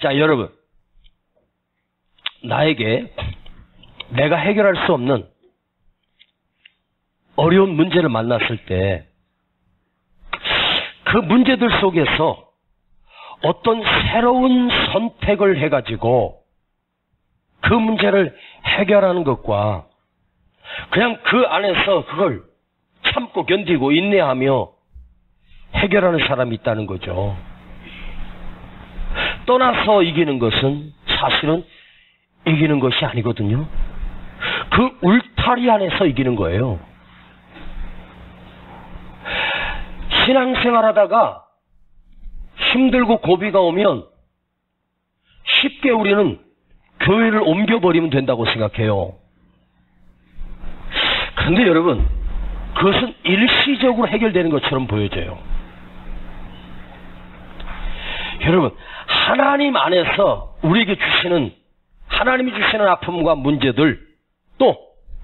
자, 여러분. 나에게 내가 해결할 수 없는 어려운 문제를 만났을 때 그 문제들 속에서 어떤 새로운 선택을 해가지고 그 문제를 해결하는 것과 그냥 그 안에서 그걸 참고 견디고 인내하며 해결하는 사람이 있다는 거죠. 떠나서 이기는 것은 사실은 이기는 것이 아니거든요. 그 울타리 안에서 이기는 거예요. 신앙생활 하다가 힘들고 고비가 오면 쉽게 우리는 교회를 옮겨버리면 된다고 생각해요. 그런데 여러분, 그것은 일시적으로 해결되는 것처럼 보여져요. 여러분, 하나님 안에서 우리에게 주시는, 하나님이 주시는 아픔과 문제들, 또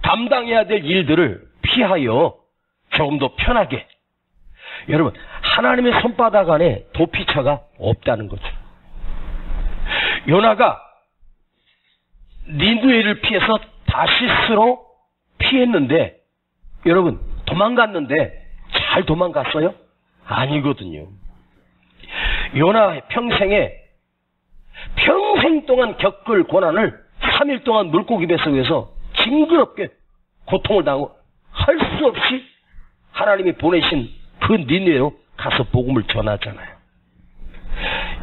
감당해야 될 일들을 피하여 조금 더 편하게, 여러분, 하나님의 손바닥 안에 도피처가 없다는 거죠. 요나가 니느웨를 피해서 다시스로 피했는데, 여러분, 도망갔는데 잘 도망갔어요? 아니거든요. 요나 평생 동안 겪을 고난을 3일 동안 물고기 뱃속에서 징그럽게 고통을 당하고 할 수 없이 하나님이 보내신 그 니느웨로 가서 복음을 전하잖아요.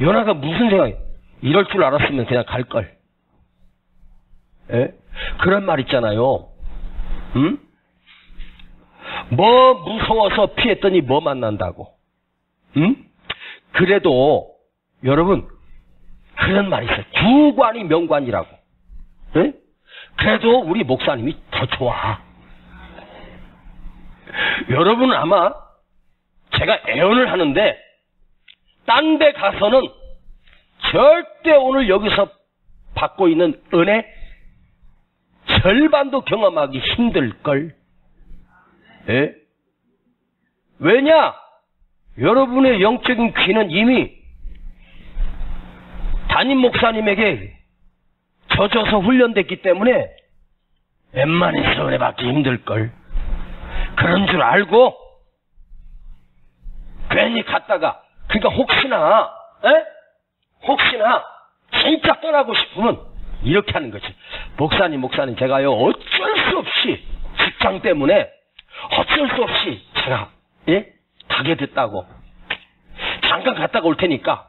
요나가 무슨 생각이에요? 이럴 줄 알았으면 그냥 갈걸. 예? 그런 말 있잖아요. 응? 뭐 무서워서 피했더니 뭐 만난다고. 응? 그래도 여러분, 그런 말이 있어요. 주관이 명관이라고. 예? 그래도 우리 목사님이 더 좋아. 여러분은 아마 제가 애언을 하는데 딴 데 가서는 절대 오늘 여기서 받고 있는 은혜 절반도 경험하기 힘들걸. 예? 왜냐? 여러분의 영적인 귀는 이미 담임 목사님에게 젖어서 훈련됐기 때문에 웬만해서 은혜 받기 힘들걸. 그런 줄 알고 괜히 갔다가, 그러니까 혹시나 진짜 떠나고 싶으면 이렇게 하는 거지. 목사님 제가요 어쩔 수 없이 직장 때문에 어쩔 수 없이 제가 가게 됐다고. 잠깐 갔다가 올 테니까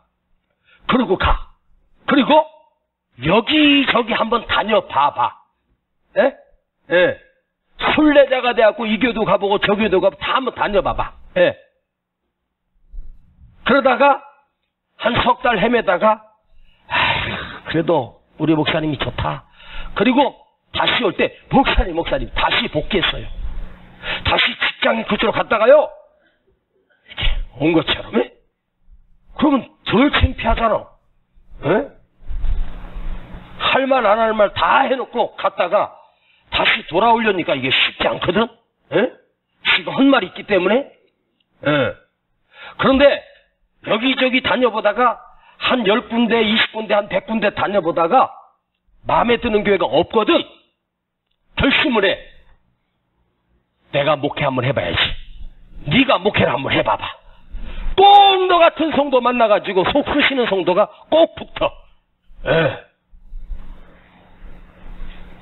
그러고 가. 그리고 여기저기 한번 다녀봐봐. 순례자가 돼갖고 이 교도 가보고 저 교도 가보고 다 한번 다녀봐봐. 그러다가 한 석 달 헤매다가 그래도 우리 목사님이 좋다. 그리고 다시 올 때 목사님 다시 복귀했어요. 다시 직장에 그쪽으로 갔다가요 이렇게 온 것처럼. 그러면 덜 창피하잖아. 할 말 안 할 말 다 해놓고 갔다가 다시 돌아오려니까 이게 쉽지 않거든. 지가 한 말이 있기 때문에. 그런데 여기저기 다녀보다가 한 10군데, 20군데, 한 100군데 다녀보다가 마음에 드는 교회가 없거든. 결심을 해. 내가 목회 한번 해봐야지. 네가 목회를 한번 해봐봐. 꼭 너 같은 성도 만나가지고 속 쓰시는 성도가 꼭 붙어.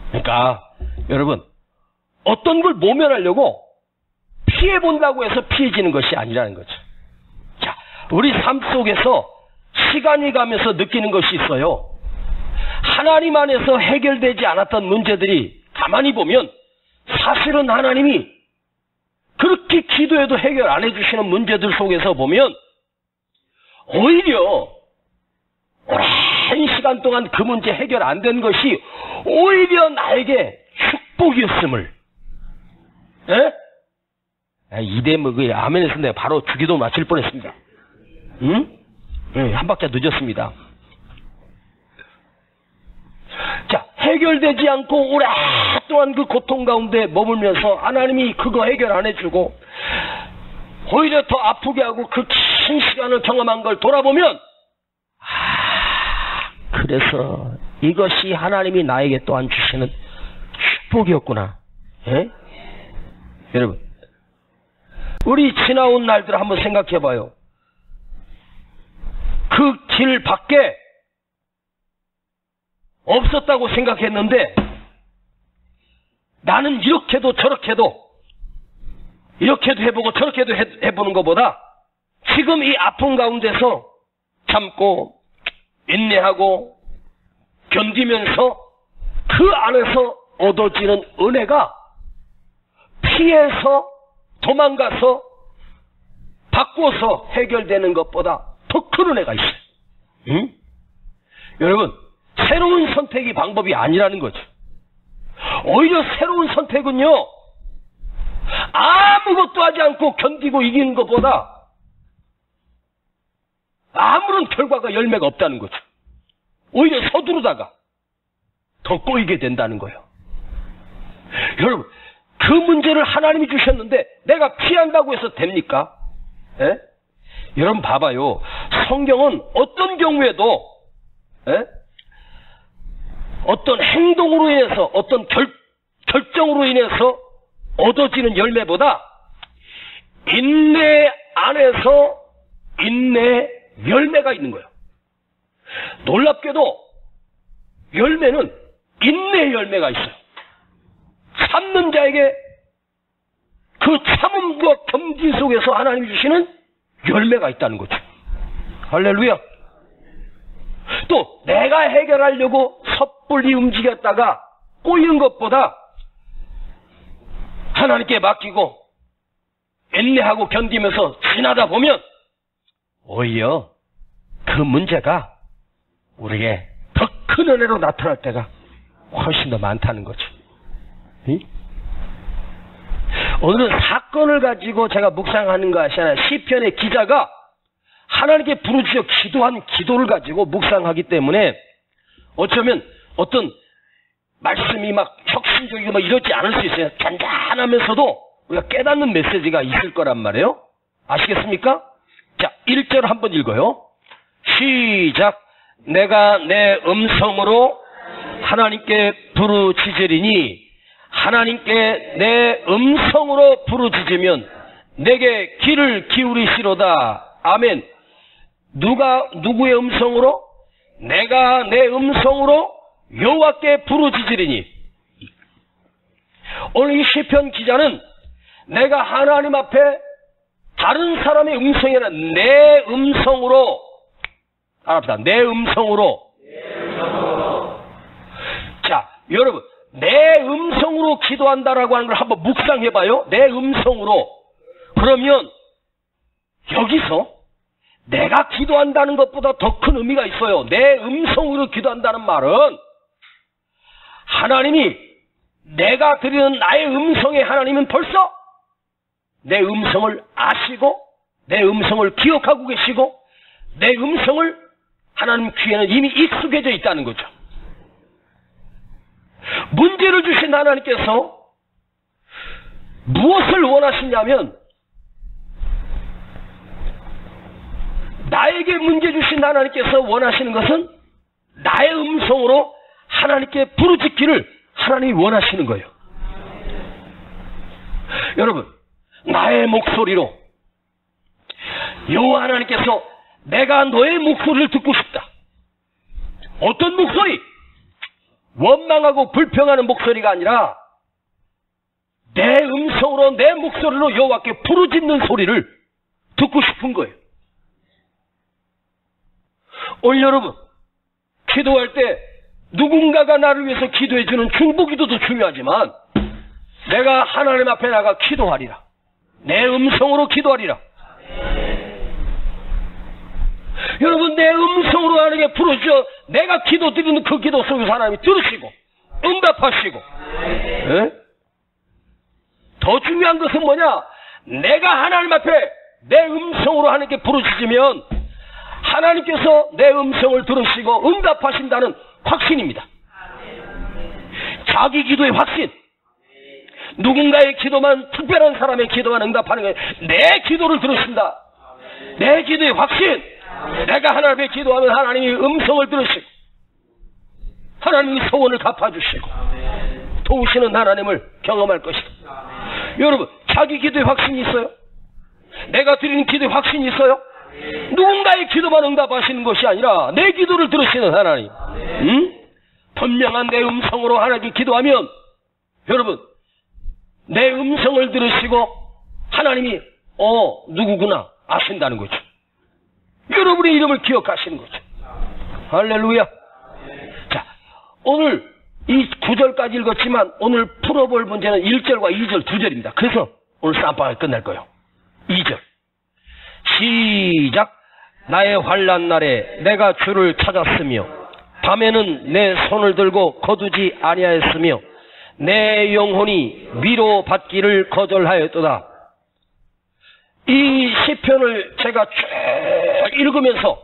그러니까 여러분, 어떤 걸 모면하려고 피해본다고 해서 피해지는 것이 아니라는 거죠. 자, 우리 삶 속에서 시간이 가면서 느끼는 것이 있어요. 하나님 안에서 해결되지 않았던 문제들이 가만히 보면 사실은 하나님이 그렇게 기도해도 해결 안 해주시는 문제들 속에서 보면 오히려 오랜 시간 동안 그 문제 해결 안 된 것이 오히려 나에게 축복이었음을. 이 대목에 아멘에서 내가 바로 주기도 마칠 뻔했습니다. 한 박자 늦었습니다. 자, 해결되지 않고 오랫동안 그 고통 가운데 머물면서 하나님이 그거 해결 안 해주고 오히려 더 아프게 하고 그 긴 시간을 경험한 걸 돌아보면 그래서 이것이 하나님이 나에게 또한 주시는 축복이었구나. 예? 여러분, 우리 지나온 날들을 한번 생각해 봐요. 그 길 밖에 없었다고 생각했는데 나는 이렇게도 저렇게도 이렇게도 해보고 저렇게도 해보는 것보다 지금 이 아픔 가운데서 참고 인내하고 견디면서 그 안에서 얻어지는 은혜가 피해서 도망가서 바꿔서 해결되는 것보다 더 큰 은혜가 있어요. 응? 여러분, 새로운 선택이 방법이 아니라는 거죠. 오히려 새로운 선택은요, 아무것도 하지 않고 견디고 이기는 것보다 아무런 결과가 열매가 없다는 거죠. 오히려 서두르다가 더 꼬이게 된다는 거예요. 여러분, 그 문제를 하나님이 주셨는데 내가 피한다고 해서 됩니까? 예? 여러분 봐봐요. 성경은 어떤 경우에도 어떤 행동으로 인해서 어떤 결정으로 인해서 얻어지는 열매보다 인내 안에서 인내 열매가 있는 거예요. 놀랍게도 열매는 인내 열매가 있어요. 참는 자에게 그 참음과 겸지 속에서 하나님이 주시는 열매가 있다는 거죠. 할렐루야. 또 내가 해결하려고 섣불리 움직였다가 꼬이는 것보다 하나님께 맡기고 인내하고 견디면서 지나다 보면 오히려 그 문제가 우리에게 더 큰 은혜로 나타날 때가 훨씬 더 많다는 거죠. 응? 오늘은 사건을 가지고 제가 묵상하는 것이 아니라 시편의 기자가 하나님께 부르짖어 기도한 기도를 가지고 묵상하기 때문에 어쩌면 어떤 말씀이 막 혁신적이고 막 이러지 않을 수 있어요. 잔잔하면서도 우리가 깨닫는 메시지가 있을 거란 말이에요. 아시겠습니까? 자, 1절 한번 읽어요. 시작. 내가 내 음성으로 하나님께 부르짖으리니 하나님께 내 음성으로 부르짖으면 내게 귀를 기울이시로다. 아멘. 누구의 음성으로? 내가 내 음성으로 여호와께 부르짖으리니. 오늘 이 시편 기자는 내가 하나님 앞에 다른 사람의 음성이 아니라 내 음성으로, 알았다. 내 음성으로. 자, 여러분, 내 음성으로 기도한다라고 하는 걸 한번 묵상해봐요. 내 음성으로. 그러면 여기서 내가 기도한다는 것보다 더 큰 의미가 있어요. 내 음성으로 기도한다는 말은 하나님이 내가 드리는 나의 음성에 하나님은 벌써 내 음성을 아시고 내 음성을 기억하고 계시고 내 음성을 하나님 귀에는 이미 익숙해져 있다는 거죠. 문제를 주신 하나님께서 무엇을 원하시냐면 나에게 문제 주신 하나님께서 원하시는 것은 나의 음성으로 하나님께 부르짖기를 하나님이 원하시는 거예요. 여러분, 나의 목소리로 여호와 하나님께서 내가 너의 목소리를 듣고 싶다. 어떤 목소리? 원망하고 불평하는 목소리가 아니라 내 음성으로 내 목소리로 여호와께 부르짖는 소리를 듣고 싶은 거예요. 오늘 여러분, 기도할 때 누군가가 나를 위해서 기도해주는 중보기도도 중요하지만 내가 하나님 앞에 나가 기도하리라. 내 음성으로 기도하리라. 여러분, 내 음성으로 하나님께 부르짖어 내가 기도드리는 그 기도 속에서 하나님이 들으시고 응답하시고. 네? 더 중요한 것은 뭐냐? 내가 하나님 앞에 내 음성으로 하나님께 부르짖으면 하나님께서 내 음성을 들으시고 응답하신다는 확신입니다. 자기 기도의 확신. 누군가의 기도만, 특별한 사람의 기도만 응답하는 거예요. 내 기도를 들으신다. 내 기도의 확신. 내가 하나님 앞에 기도하면 하나님이 음성을 들으시고 하나님이 소원을 갚아주시고 도우시는 하나님을 경험할 것이다. 여러분, 자기 기도에 확신이 있어요? 내가 드리는 기도에 확신이 있어요? 누군가의 기도만 응답하시는 것이 아니라 내 기도를 들으시는 하나님. 분명한 내 음성으로 하나님께 기도하면 여러분, 내 음성을 들으시고 하나님이 누구구나 아신다는 거죠. 여러분의 이름을 기억하시는 거죠. 할렐루야. 자, 오늘 이 9절까지 읽었지만 오늘 풀어볼 문제는 1절과 2절 2절입니다. 그래서 오늘 쌈방이 끝날 거예요. 2절 시작. 나의 환난 날에 내가 주를 찾았으며 밤에는 내 손을 들고 거두지 아니하였으며 내 영혼이 위로받기를 거절하였도다. 이 시편을 제가 쭉 읽으면서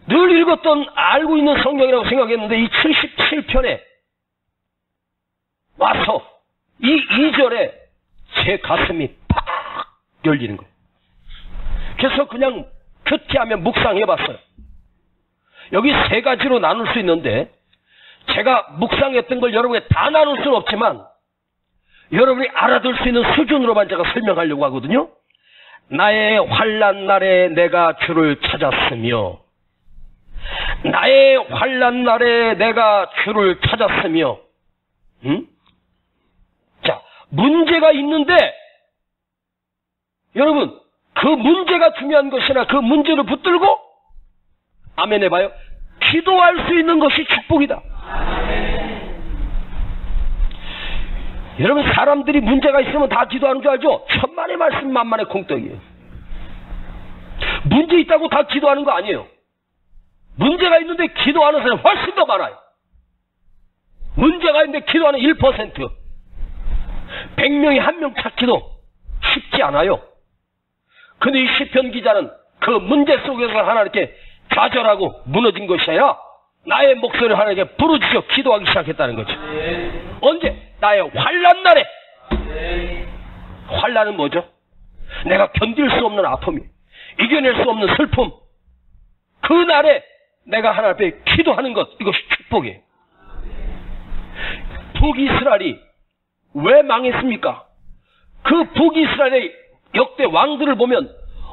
늘 읽었던 알고 있는 성경이라고 생각했는데 이 77편에 와서 이 2절에 제 가슴이 팍 열리는 거예요. 그래서 그냥 큐티하면 묵상해봤어요. 여기 세 가지로 나눌 수 있는데 제가 묵상했던 걸 여러분에게 다 나눌 수는 없지만 여러분이 알아들 수 있는 수준으로만 제가 설명하려고 하거든요. 나의 환난 날에 내가 주를 찾았으며 나의 환난 날에 내가 주를 찾았으며 자, 문제가 있는데 여러분, 그 문제가 중요한 것이나 그 문제를 붙들고 아멘 해봐요. 기도할 수 있는 것이 축복이다. 여러분, 사람들이 문제가 있으면 다 기도하는 줄 알죠? 천만의 말씀 만만의 콩떡이에요. 문제 있다고 다 기도하는 거 아니에요. 문제가 있는데 기도하는 사람이 훨씬 더 많아요. 문제가 있는데 기도하는 1%. 100명이 1명 찾기도 쉽지 않아요. 근데 이 시편 기자는 그 문제 속에서 하나님께 좌절하고 무너진 것이 아니라 나의 목소리를 하나님께 부르짖어 기도하기 시작했다는 거죠. 언제? 나의 환난 날에. 환난은 뭐죠? 내가 견딜 수 없는 아픔이, 이겨낼 수 없는 슬픔, 그 날에 내가 하나님 앞에 기도하는 것, 이것이 축복이에요. 북이스라엘이 왜 망했습니까? 그 북이스라엘의 역대 왕들을 보면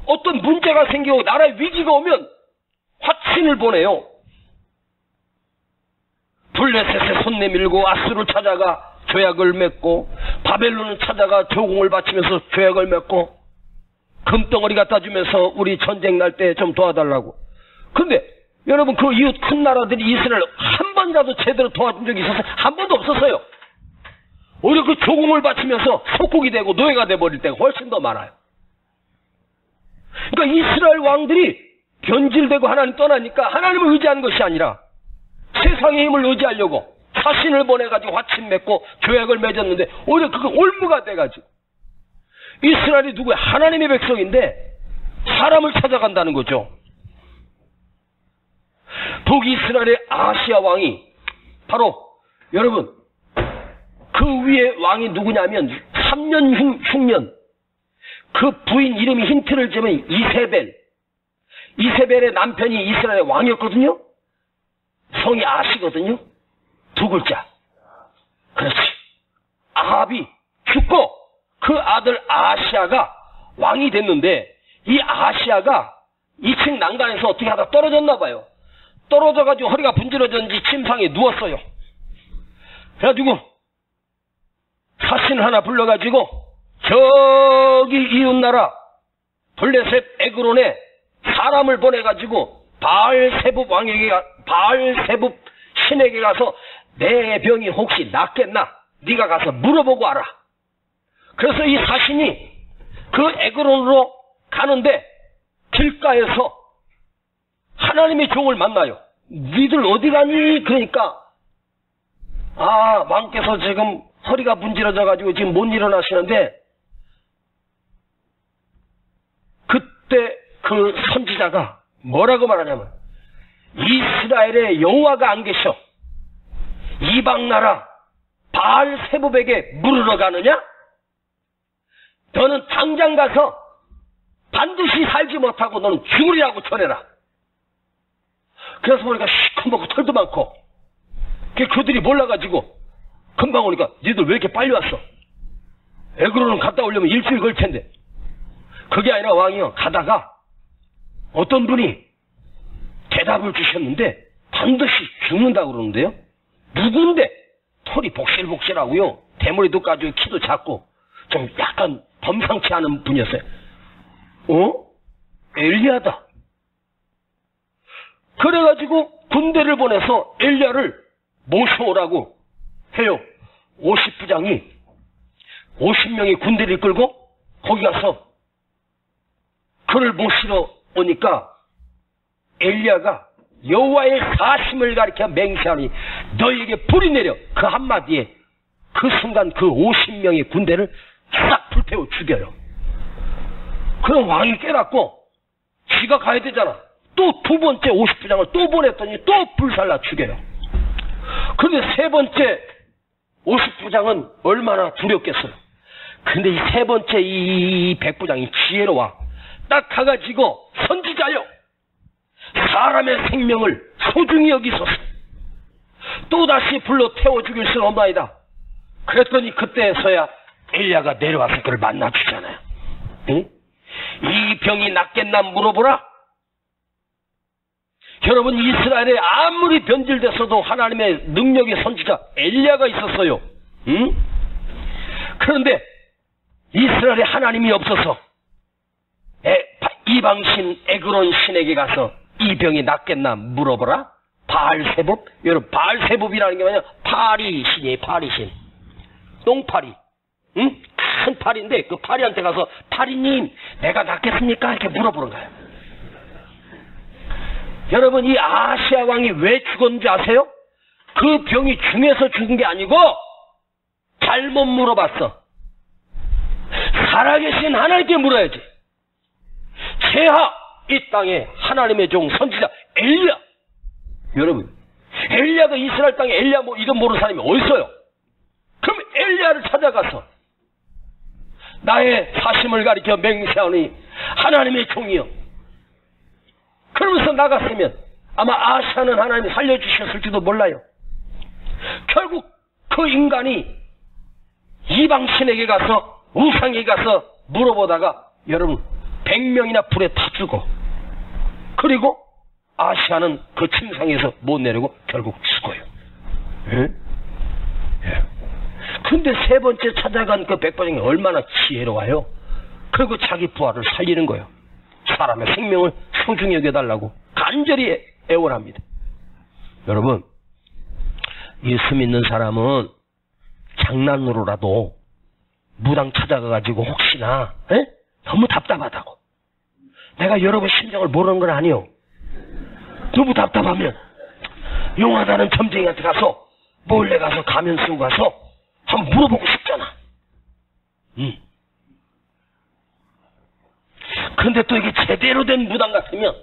어떤 문제가 생기고 나라에 위기가 오면 화친을 보내요. 블레셋에 손 내밀고 아수를 찾아가 조약을 맺고 바벨론을 찾아가 조공을 바치면서 조약을 맺고 금덩어리 갖다 주면서 우리 전쟁 날 때 좀 도와달라고. 근데 여러분, 그 이웃 큰 나라들이 이스라엘 한 번이라도 제대로 도와준 적이 있었어요? 한 번도 없었어요. 오히려 그 조공을 바치면서 속국이 되고 노예가 돼버릴 때가 훨씬 더 많아요. 그러니까 이스라엘 왕들이 변질되고 하나님 떠나니까 하나님을 의지하는 것이 아니라 세상의 힘을 의지하려고 사신을 보내가지고 화친 맺고 조약을 맺었는데 오히려 그거 올무가 돼가지고 이스라엘이 누구야? 하나님의 백성인데 사람을 찾아간다는 거죠. 북이스라엘의 아시아 왕이 바로 여러분 그 위에 왕이 누구냐면 3년 흉년 그 부인 이름이 힌트를 주면 이세벨의 남편이 이스라엘의 왕이었거든요. 성이 아시거든요. 두 글자. 그렇지. 아합이 죽고 그 아들 아시아가 왕이 됐는데 이 아시아가 2층 난간에서 어떻게 하다 떨어졌나 봐요. 떨어져가지고 허리가 분질러졌는지 침상에 누웠어요. 그래가지고 사신 하나 불러가지고 저기 이웃나라 블레셋 에그론에 사람을 보내가지고 바알세붑 신에게 가서 내 병이 혹시 낫겠나? 네가 가서 물어보고 와라. 그래서 이 사신이 그 에그론으로 가는데 길가에서 하나님의 종을 만나요. 니들 어디 가니? 그러니까 왕께서 지금 허리가 문지러져가지고 지금 못 일어나시는데 그때 그 선지자가 뭐라고 말하냐면 이스라엘에 여호와가 안 계셔. 이방나라 바알세붑에게 물으러 가느냐? 너는 당장 가서 반드시 살지 못하고 너는 죽으리라고 전해라. 그래서 보니까 시커멓고 털도 많고, 그들이 몰라가지고, 금방 오니까, 니들 왜 이렇게 빨리 왔어? 에그로는 갔다 오려면 일주일 걸 텐데. 그게 아니라 왕이요, 가다가, 어떤 분이 대답을 주셨는데, 반드시 죽는다고 그러는데요? 누군데? 털이 복실복실하고요, 대머리도 까지고, 키도 작고, 좀 약간 범상치 않은 분이었어요. 엘리야다. 그래가지고 군대를 보내서 엘리야를 모셔오라고 해요. 50부장이 50명의 군대를 이끌고 거기 가서 그를 모시러 오니까 엘리야가 여호와의 사심을 가리켜 맹세하니 너희에게 불이 내려, 그 한마디에 그 순간 그 50명의 군대를 싹 불태워 죽여요. 그럼 왕이 깨닫고 지가 가야 되잖아. 또 두 번째 50부장을 또 보냈더니 또 불살라 죽여요. 그런데 세 번째 50부장은 얼마나 두렵겠어요. 근데 이 세 번째 이 100부장이 지혜로워. 딱 가가지고 선지자여, 사람의 생명을 소중히 여기소서. 또다시 불러 태워 죽일 수는 없나이다. 그랬더니 그때서야 엘리야가 내려와서 그를 만나주잖아요. 응? 이 병이 낫겠나 물어보라. 여러분, 이스라엘에 아무리 변질됐어도 하나님의 능력의 선지자 엘리야가 있었어요. 응? 그런데 이스라엘에 하나님이 없어서 이방신 에그론 신에게 가서 이 병이 낫겠나 물어보라. 바알세붑? 여러분, 바알세붑이라는 게 뭐냐? 파리 신이에요. 파리 신. 똥파리. 응? 큰 파리인데 그 파리한테 가서 파리님, 내가 낫겠습니까? 이렇게 물어보는 거예요. 여러분, 이 아시아 왕이 왜 죽었는지 아세요? 그 병이 중에서 죽은 게 아니고 잘못 물어봤어. 살아계신 하나님께 물어야지. 제하 이 땅에 하나님의 종 선지자 엘리야. 여러분, 엘리야가 이스라엘 땅에 엘리야 이름 모르는 사람이 어디 있어요? 그럼 엘리야를 찾아가서 나의 사심을 가리켜 맹세하니 하나님의 종이여. 그러면서 나갔으면 아마 아시아는 하나님이 살려주셨을지도 몰라요. 결국 그 인간이 이방신에게 가서, 우상에게 가서 물어보다가 여러분 100명이나 불에 타 죽어. 그리고 아시아는 그 침상에서 못 내리고 결국 죽어요. 예? 예. 근데 세 번째 찾아간 그 100번이 얼마나 지혜로워요. 그리고 자기 부하를 살리는 거예요. 사람의 생명을 소중히 여겨달라고 간절히 애원합니다. 여러분, 예수 믿는 사람은 장난으로라도 무당 찾아가가지고 혹시나 너무 답답하다고, 내가 여러분 심정을 모르는 건 아니요, 너무 답답하면 용하다는 점쟁이한테 가서 몰래 가서 가면 쓰고 가서 한번 물어보고 싶잖아. 근데 또 이게 제대로 된 무당 같으면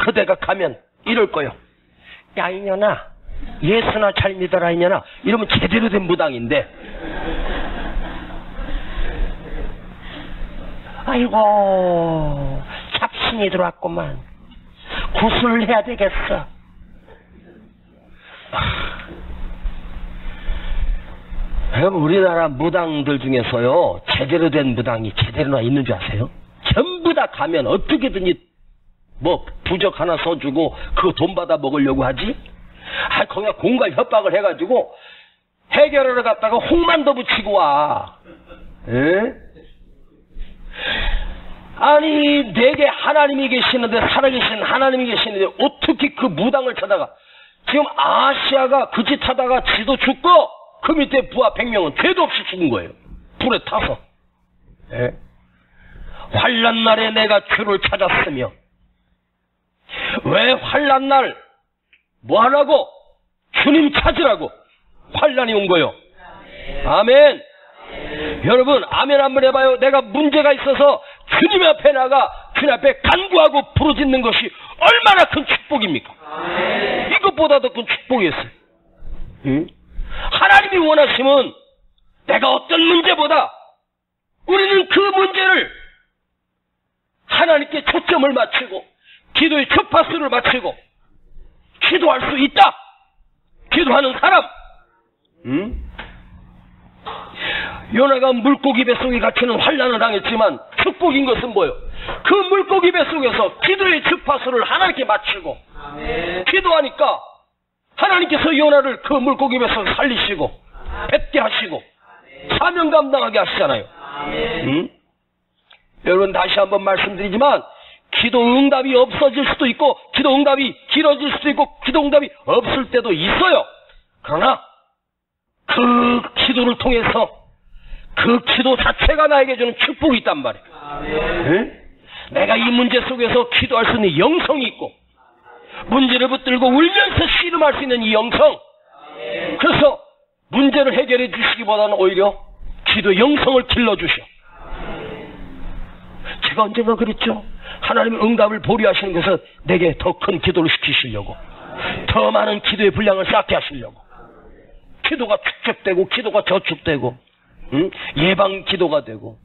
그대가 가면 이럴 거요. 야 이년아, 예수나 잘 믿어라 이년아. 이러면 제대로 된 무당인데, 아이고 잡신이 들어왔구만, 구슬을 해야 되겠어. 여러분, 우리나라 무당들 중에서요, 제대로 된 무당이 제대로나 있는 줄 아세요? 전부 다 가면 어떻게든지 부적 하나 써주고 그거 돈 받아 먹으려고 하지? 거기가 공갈 협박을 해가지고 해결하러 갔다가 홍만도 붙이고 와. 에? 아니, 내게 하나님이 계시는데, 살아계신 하나님이 계시는데 어떻게 그 무당을 찾아가? 지금 아시아가 그 짓 하다가 지도 죽고 그 밑에 부하 100명은 죄도 없이 죽은 거예요. 불에 타서. 예? 환난 날에 내가 주를 찾았으며, 왜 환난 날 뭐 하라고? 주님 찾으라고 환난이 온 거요. 아멘. 여러분, 아멘 한번 해봐요. 내가 문제가 있어서 주님 앞에 나가 주님 앞에 간구하고 부르짖는 것이 얼마나 큰 축복입니까? 이것보다 더 큰 축복이었어요. 하나님이 원하시면 내가 어떤 문제보다 우리는 그 문제를 하나님께 초점을 맞추고 기도의 주파수를 맞추고 기도할 수 있다. 기도하는 사람. 요나가 물고기 뱃속에 갇히는 환난을 당했지만 축복인 것은 뭐예요? 그 물고기 뱃속에서 기도의 주파수를 하나님께 맞추고 기도하니까 하나님께서 요나를 그 물고기 뱃속에서 살리시고 뱉게 하시고 사명 감당하게 하시잖아요. 여러분 다시 한번 말씀드리지만 기도 응답이 없어질 수도 있고 기도 응답이 길어질 수도 있고 기도 응답이 없을 때도 있어요. 그러나 그 기도를 통해서 그 기도 자체가 나에게 주는 축복이 있단 말이에요. 내가 이 문제 속에서 기도할 수 있는 영성이 있고 문제를 붙들고 울면서 씨름할 수 있는 이 영성. 그래서 문제를 해결해 주시기보다는 오히려 기도의 영성을 길러주셔. 제가 언젠가 그랬죠. 하나님의 응답을 보류하시는 것은 내게 더 큰 기도를 시키시려고, 더 많은 기도의 분량을 쌓게 하시려고. 기도가 축적되고 기도가 저축되고 예방 기도가 되고,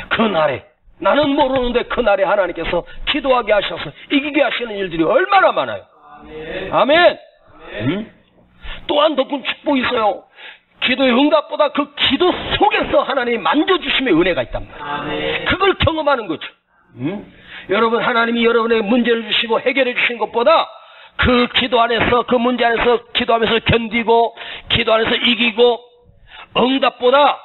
그날에 나는 모르는데 그날에 하나님께서 기도하게 하셔서 이기게 하시는 일들이 얼마나 많아요. 아멘. 또한 더 큰 축복이 있어요. 기도의 응답보다 그 기도 속에서 하나님이 만져주심의 은혜가 있단 말이에요. 그걸 경험하는 거죠. 여러분, 하나님이 여러분의 문제를 주시고 해결해 주신 것보다 그 기도 안에서, 그 문제 안에서 기도하면서 견디고 기도 안에서 이기고 응답보다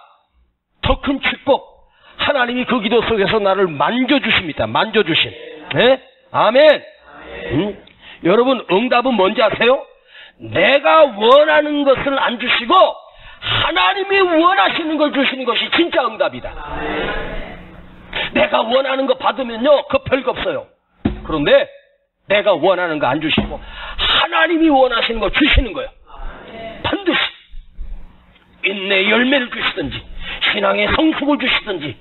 더 큰 축복, 하나님이 그 기도 속에서 나를 만져주십니다. 만져주심. 네? 아멘. 여러분, 응답은 뭔지 아세요? 내가 원하는 것을 안 주시고 하나님이 원하시는 걸 주시는 것이 진짜 응답이다. 내가 원하는 거 받으면요, 그 별거 없어요. 그런데 내가 원하는 거 안 주시고 하나님이 원하시는 거 주시는 거예요. 반드시 인내의 열매를 주시든지 신앙의 성숙을 주시든지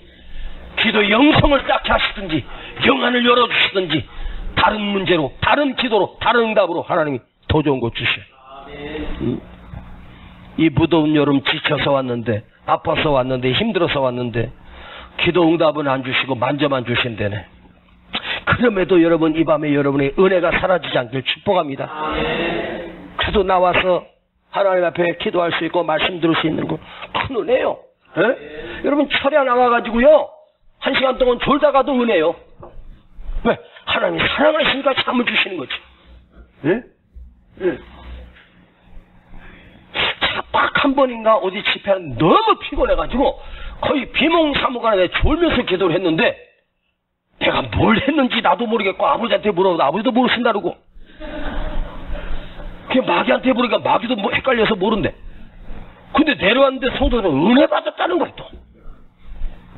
기도의 영성을 쌓게 하시든지 영안을 열어주시든지 다른 문제로, 다른 기도로, 다른 응답으로 하나님이 더 좋은 거 주셔요. 이 무더운 여름 지쳐서 왔는데, 아파서 왔는데, 힘들어서 왔는데 기도 응답은 안 주시고 만져만 주신다네. 그럼에도 여러분, 이 밤에 여러분의 은혜가 사라지지 않길 축복합니다. 그래도 나와서 하나님 앞에 기도할 수 있고 말씀 들을 수 있는 거 큰 은혜요. 에? 여러분, 철야 나와가지고요 1시간 동안 졸다가도 은혜요. 왜? 하나님이 사랑하시니까 잠을 주시는 거지. 예? 예. 딱 한 번인가 어디 집회하는데 너무 피곤해가지고 거의 비몽사몽간에 졸면서 기도를 했는데, 내가 뭘 했는지 나도 모르겠고 아버지한테 물어보고 아버지도 모르신다 그러고, 그냥 마귀한테 물으니까 마귀도 뭐 헷갈려서 모른대. 근데 내려왔는데 성도들은 은혜 받았다는 거야. 또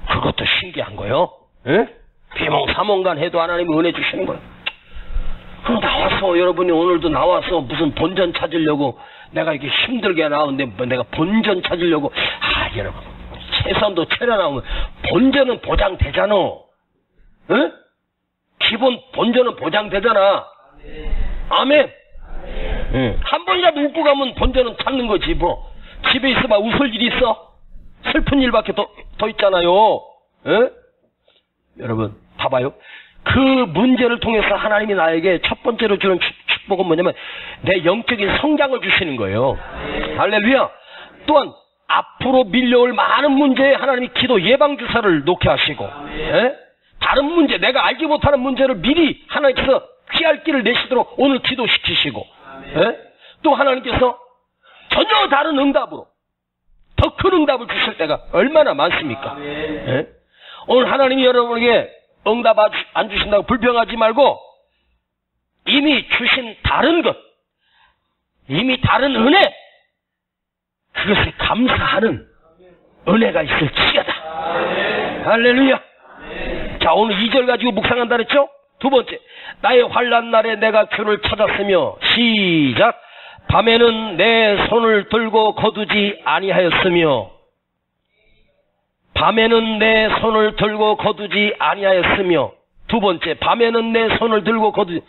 그것도 신기한 거예요. 예? 비몽사몽간 해도 하나님이 은혜 주시는 거예요. 그럼 나와서, 여러분이 오늘도 나와서 무슨 본전 찾으려고 내가 이렇게 힘들게 나오는데 뭐 내가 본전 찾으려고, 여러분, 최선도 철야 나오면 본전은 보장되잖아. 응? 기본 본전은 보장되잖아. 아멘. 응. 한 번이라도 웃고 가면 본전은 찾는 거지. 뭐 집에 있어봐 웃을 일이 있어? 슬픈 일밖에 더 있잖아요. 응? 여러분 봐봐요. 그 문제를 통해서 하나님이 나에게 첫 번째로 주는 축복은 뭐냐면 내 영적인 성장을 주시는 거예요. 할렐루야. 또한 앞으로 밀려올 많은 문제에 하나님이 기도 예방주사를 놓게 하시고, 예? 다른 문제, 내가 알지 못하는 문제를 미리 하나님께서 피할 길을 내시도록 오늘 기도시키시고, 예? 또 하나님께서 전혀 다른 응답으로 더 큰 응답을 주실 때가 얼마나 많습니까? 예? 오늘 하나님이 여러분에게 응답 안 주신다고 불평하지 말고 이미 주신 다른 것, 이미 다른 은혜, 그것에 감사하는 은혜가 있을지어다. 할렐루야. 자, 오늘 2절 가지고 묵상한다 그랬죠? 두 번째, 나의 환난 날에 내가 큐를 찾았으며, 시작. 밤에는 내 손을 들고 거두지 아니하였으며, 밤에는 내 손을 들고 거두지 아니하였으며. 두 번째, 밤에는 내 손을 들고 거두지.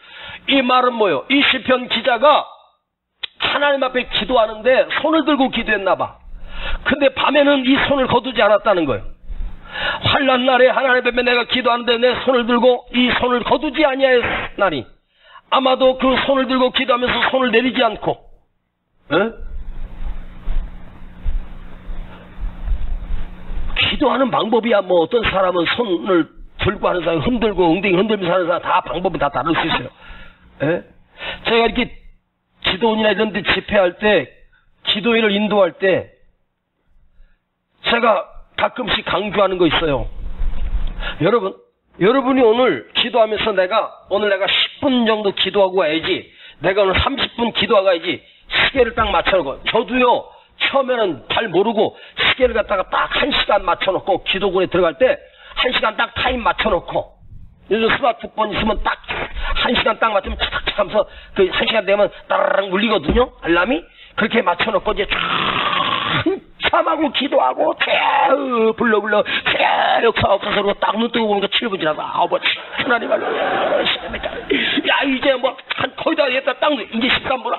이 말은 뭐예요? 이 시편 기자가 하나님 앞에 기도하는데 손을 들고 기도했나 봐. 근데 밤에는 이 손을 거두지 않았다는 거예요. 환난 날에 하나님 앞에 내가 기도하는데 내 손을 들고 이 손을 거두지 아니하였나니 아마도 그 손을 들고 기도하면서 손을 내리지 않고, 에? 기도하는 방법이야 뭐 어떤 사람은 손을 들고 하는 사람, 흔들고 엉덩이 흔들면서 하는 사람 다 방법은 다 다를 수 있어요. 에? 제가 이렇게 기도원이나 이런 데 집회할 때, 기도회를 인도할 때 제가 가끔씩 강조하는 거 있어요. 여러분이 오늘 기도하면서 오늘 내가 10분 정도 기도하고 가야지, 내가 오늘 30분 기도하고 가야지, 시계를 딱 맞춰놓고, 저도요 처음에는 잘 모르고 시계를 갖다가 딱 1시간 맞춰놓고 기도군에 들어갈 때 1시간 딱 타임 맞춰놓고, 요즘 스마트폰 있으면 딱 1시간 딱 맞추면 착착착 하면서 그 1시간 되면 따라랑 울리거든요, 알람이. 그렇게 맞춰놓고 이제 한참 하고 기도하고 불러 계속 사업사서로 딱 눈 뜨고 보니까 7분 지나서 아버지 하나님 알로 야 이제 뭐 한 거의 다 됐다 딱 이제 13분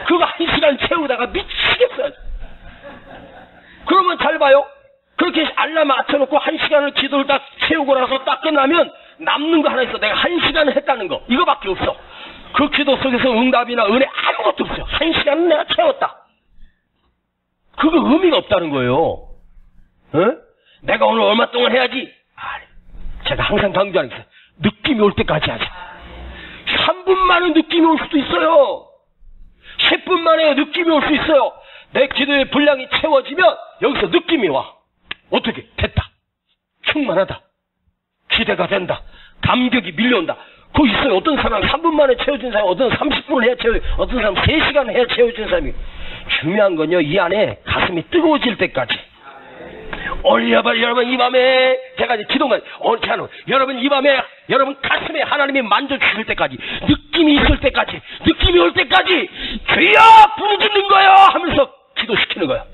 그거 1시간 채우다가 미치겠어요. 그러면 잘 봐요. 그렇게 알람 맞춰놓고 1시간을 기도를 딱 채우고 나서 딱 끝나면 남는 거 하나 있어. 내가 1시간을 했다는 거 이거밖에 없어. 그 기도 속에서 응답이나 은혜 아무것도 없어요. 1시간은 내가 채웠다. 그거 의미가 없다는 거예요. 어? 내가 오늘 얼마 동안 해야지. 제가 항상 강조하는 게 있어요. 느낌이 올 때까지 하자. 3분 만에 느낌이 올 수도 있어요. 10분 만에 느낌이 올 수 있어요. 내 기도의 분량이 채워지면 여기서 느낌이 와. 어떻게? 됐다. 충만하다. 기대가 된다. 감격이 밀려온다. 그거 있어요. 어떤 사람은 3분 만에 채워진 사람이, 어떤 사람은 30분을 해야 어떤 사람은 3시간 해야 채워진 사람이. 중요한 건요, 이 안에 가슴이 뜨거워질 때까지. 여러분 이 밤에, 제가 이제 기도만, 여러분 이 밤에, 여러분 가슴에 하나님이 만져주실 때까지, 느낌이 있을 때까지, 느낌이 올 때까지, 주여 부르짖는 거요! 하면서 기도시키는 거예요.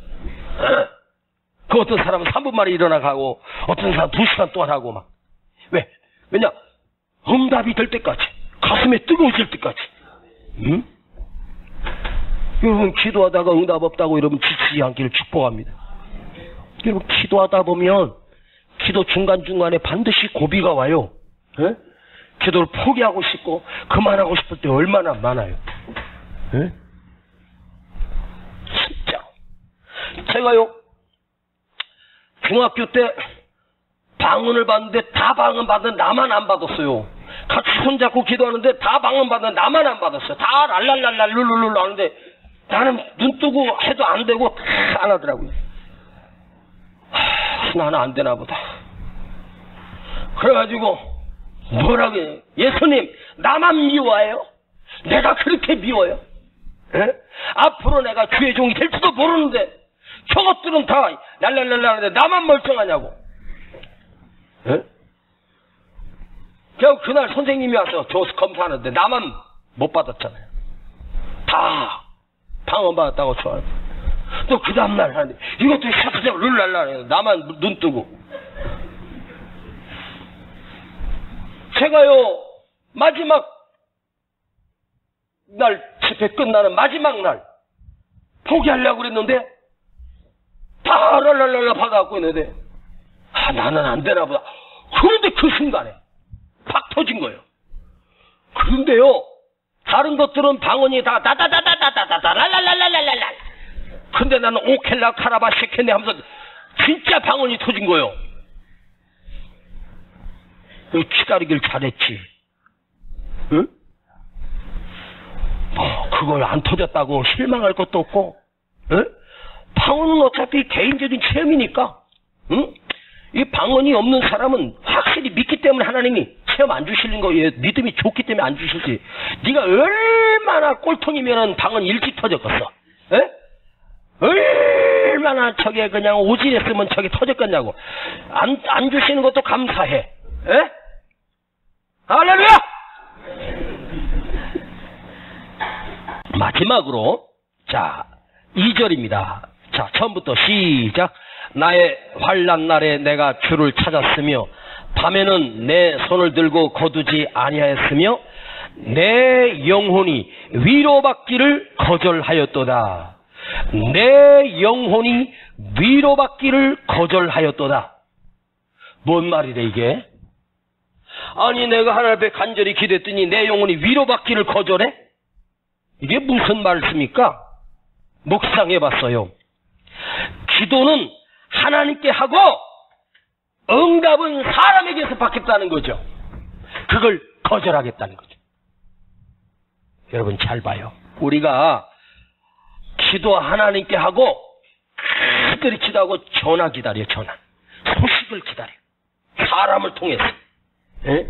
그 어떤 사람은 3분 만에 일어나가고, 어떤 사람은 2시간 동안 하고 막. 왜냐? 응답이 될 때까지, 가슴에 뜨거워질 때까지. 응? 여러분 기도하다가 응답 없다고 여러분 지치지 않기를 축복합니다. 여러분 기도하다 보면 기도 중간중간에 반드시 고비가 와요. 에? 기도를 포기하고 싶고 그만하고 싶을 때 얼마나 많아요. 에? 진짜 제가요 중학교 때 방언을 받는데 다 방언 받은 나만 안 받았어요. 같이 손잡고 기도하는데 다 방언 받은 나만 안 받았어요. 다 랄랄랄랄 룰룰룰 하는데 나는 눈 뜨고 해도 안 되고 다 안 하더라고요. 나는 안 되나 보다. 그래가지고 뭐라고 해요? 예수님 나만 미워해요? 내가 그렇게 미워요? 에? 앞으로 내가 주의 종이 될지도 모르는데 저것들은 다 랄랄랄랄 하는데 나만 멀쩡하냐고. 에? 저 그날 선생님이 와서 저 검사하는데 나만 못 받았잖아요. 다 방언 받았다고 좋아하고. 또 그 다음날 하는데 이것도 샤프샤프 룰랄라 나만 눈 뜨고. 제가요 마지막 날 집회 끝나는 마지막 날 포기하려고 그랬는데 다 랄랄랄라 받아갖고 있는데 나는 안 되나 보다. 그런데 그 순간에 팍 터진 거예요. 그런데요 다른 것들은 방언이 다 다다다다다다다다 랄랄랄랄랄랄. 근데 나는 오켈라 카라바 쉐켄네 하면서 진짜 방언이 터진 거예요. 기다리길 잘했지. 응? 그걸 안 터졌다고 실망할 것도 없고. 응? 방언은 어차피 개인적인 체험이니까. 응? 이 방언이 없는 사람은 확실히 믿기 때문에 하나님이 체험 안 주시는 거예요. 믿음이 좋기 때문에 안 주시지. 네가 얼마나 꼴통이면은 방언 일찍 터졌겠어. 에? 얼마나 저게 그냥 오진했으면 저게 터졌겠냐고. 안 주시는 것도 감사해. 에? 할렐루야! 마지막으로 자 2절입니다. 자 처음부터 시작. 나의 환난 날에 내가 주를 찾았으며 밤에는 내 손을 들고 거두지 아니하였으며 내 영혼이 위로받기를 거절하였도다. 내 영혼이 위로받기를 거절하였도다. 뭔 말이래 이게? 아니 내가 하나님 앞에 간절히 기도했더니 내 영혼이 위로받기를 거절해? 이게 무슨 말씀입니까? 묵상해봤어요. 기도는 하나님께 하고 응답은 사람에게서 받겠다는 거죠. 그걸 거절하겠다는 거죠. 여러분 잘 봐요. 우리가 기도 하나님께 하고 그들이 기도하고 전화 기다려. 전화 소식을 기다려. 사람을 통해서. 예?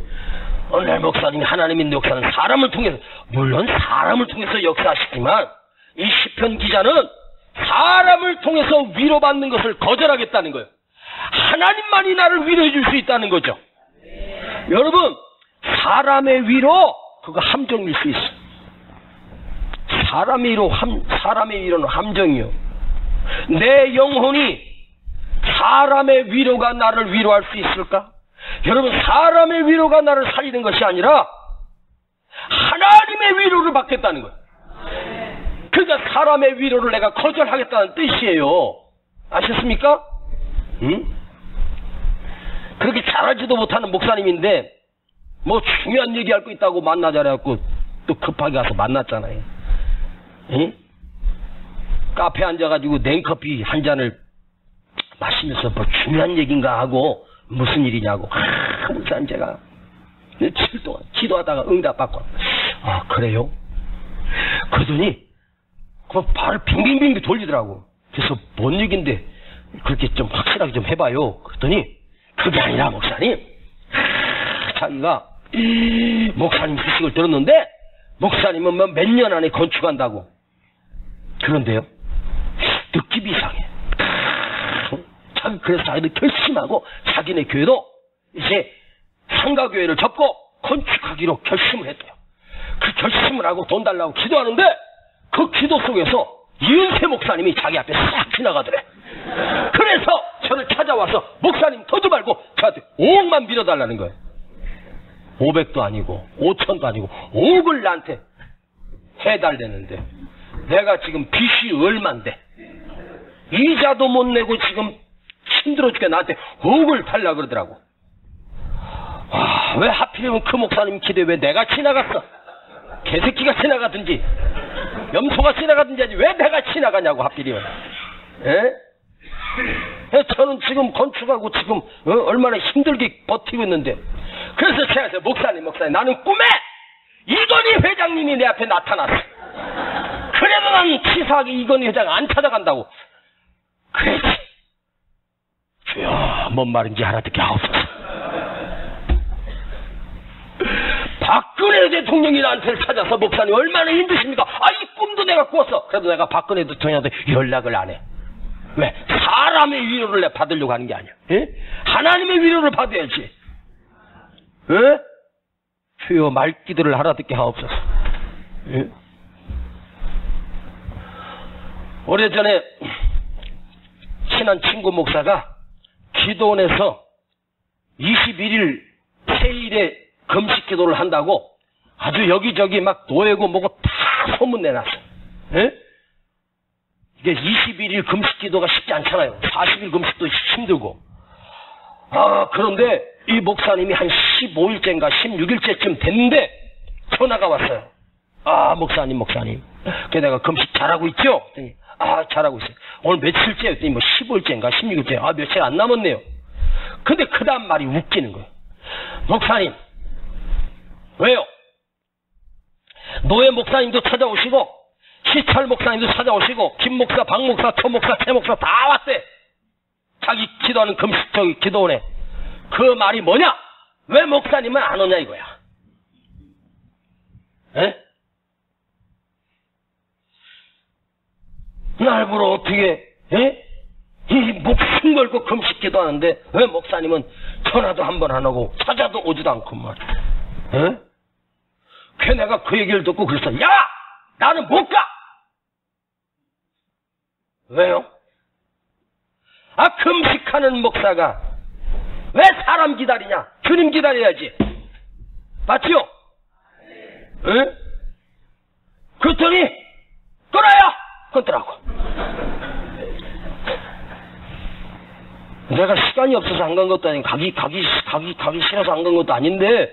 오늘 목사님이 하나님인 역사는 사람을 통해서, 물론 사람을 통해서 역사하시지만 이 시편 기자는 사람을 통해서 위로받는 것을 거절하겠다는 거예요. 하나님만이 나를 위로해 줄 수 있다는 거죠. 여러분 사람의 위로 그거 함정일 수 있어. 사람의 위로는 함정이요. 내 영혼이 사람의 위로가 나를 위로할 수 있을까? 여러분 사람의 위로가 나를 살리는 것이 아니라 하나님의 위로를 받겠다는 거예요. 그러니까 사람의 위로를 내가 거절하겠다는 뜻이에요. 아셨습니까? 응? 그렇게 잘하지도 못하는 목사님인데 뭐 중요한 얘기할 거 있다고 만나자래 갖고 또 급하게 가서 만났잖아요. 응? 카페에 앉아가지고 냉커피 한 잔을 마시면서 뭐 중요한 얘기인가 하고 무슨 일이냐고. 목사님 제가 며칠 동안 기도하다가 응답받고. 아 그래요? 그러더니 그 발을 빙빙빙 돌리더라고. 그래서 뭔 얘기인데 그렇게 좀 확실하게 좀 해봐요. 그랬더니 그게 아니라 목사님, 자기가 목사님 소식을 들었는데 목사님은 뭐 몇 년 안에 건축한다고. 그런데요 느낌이 이상해. 자기 그래서 자기는 결심하고 자기네 교회도 이제 상가교회를 접고 건축하기로 결심을 했대요. 그 결심을 하고 돈 달라고 기도하는데 그 기도 속에서 이은세 목사님이 자기 앞에 싹 지나가더래. 그래서 저를 찾아와서 목사님 터도 말고 저한테 5억만 빌어달라는 거예요. 500도 아니고 5천도 아니고 5억을 나한테 해달라는데 내가 지금 빚이 얼만데 이자도 못 내고 지금 힘들어 죽게 나한테 5억을 달라 그러더라고. 왜 하필이면 그 목사님 기도에 왜 내가 지나갔어? 개새끼가 지나가든지 염소가 지나가든지 하지 왜 내가 지나가냐고 하필이면. 예? 저는 지금 건축하고 지금 얼마나 힘들게 버티고 있는데. 그래서 제가 목사님 나는 꿈에 이건희 회장님이 내 앞에 나타났어. 그래도 난 치사하게 이건희 회장 안 찾아간다고. 그랬지. 주여 뭔 말인지 알아듣게 하옵소서. 박근혜 대통령이 나한테 찾아서 목사님 얼마나 힘드십니까? 이 꿈도 내가 꾸었어. 그래도 내가 박근혜 대통령한테 연락을 안 해. 왜? 사람의 위로를 내 받으려고 하는 게 아니야. 에? 하나님의 위로를 받아야지. 에? 주여 말기도를 알아듣게 하옵소서. 에? 오래전에 친한 친구 목사가 기도원에서 21일 세일에 금식 기도를 한다고 아주 여기저기 막 노예고 뭐고 다 소문 내놨어. 에? 이게 21일 금식 기도가 쉽지 않잖아요. 40일 금식도 힘들고. 그런데 이 목사님이 한 15일째인가 16일째쯤 됐는데 전화가 왔어요. 목사님. 그래서 내가 금식 잘하고 있죠? 그랬더니 잘하고 있어요. 오늘 며칠째? 했더니 뭐 15일째인가 16일째. 며칠 안 남았네요. 근데 그 다음 말이 웃기는 거예요. 목사님, 왜요? 노예 목사님도 찾아오시고 시철 목사님도 찾아오시고 김 목사, 박 목사, 초 목사, 최 목사 다 왔대. 자기 기도하는 금식 기도원에. 그 말이 뭐냐? 왜 목사님은 안 오냐 이거야. 에? 날 보러 어떻게 이 목숨 걸고 금식 기도하는데 왜 목사님은 전화도 한 번 안 하고 찾아도 오지도 않고 말이야. 그 내가 그 얘기를 듣고 그랬어. 야! 나는 못 가! 왜요? 금식하는 목사가 왜 사람 기다리냐? 주님 기다려야지. 맞지요? 응? 그랬더니 끊어요! 끊더라고. 내가 시간이 없어서 안 간 것도 아니고 가기 싫어서 안 간 것도 아닌데,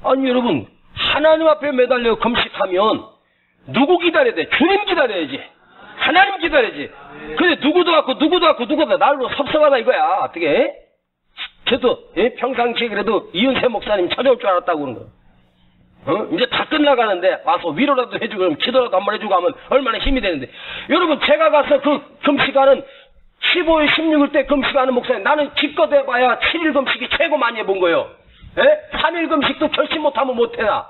아니 여러분, 하나님 앞에 매달려 금식하면 누구 기다려야 돼? 주님 기다려야지. 하나님 기다려야지. 근데 누구도 왔고 날로 섭섭하다 이거야. 어떻게? 저도 평상시에 그래도 이은세 목사님 찾아올 줄 알았다고 그러는 거야. 이제 다 끝나가는데 와서 위로라도 해주고 기도라도 한번 해주고 하면 얼마나 힘이 되는데. 여러분, 제가 가서 그 금식하는 15일 16일 때 금식하는 목사님, 나는 기껏 해봐야 7일 금식이 최고 많이 해본 거예요. 3일 금식도 결심 못하면 못해나.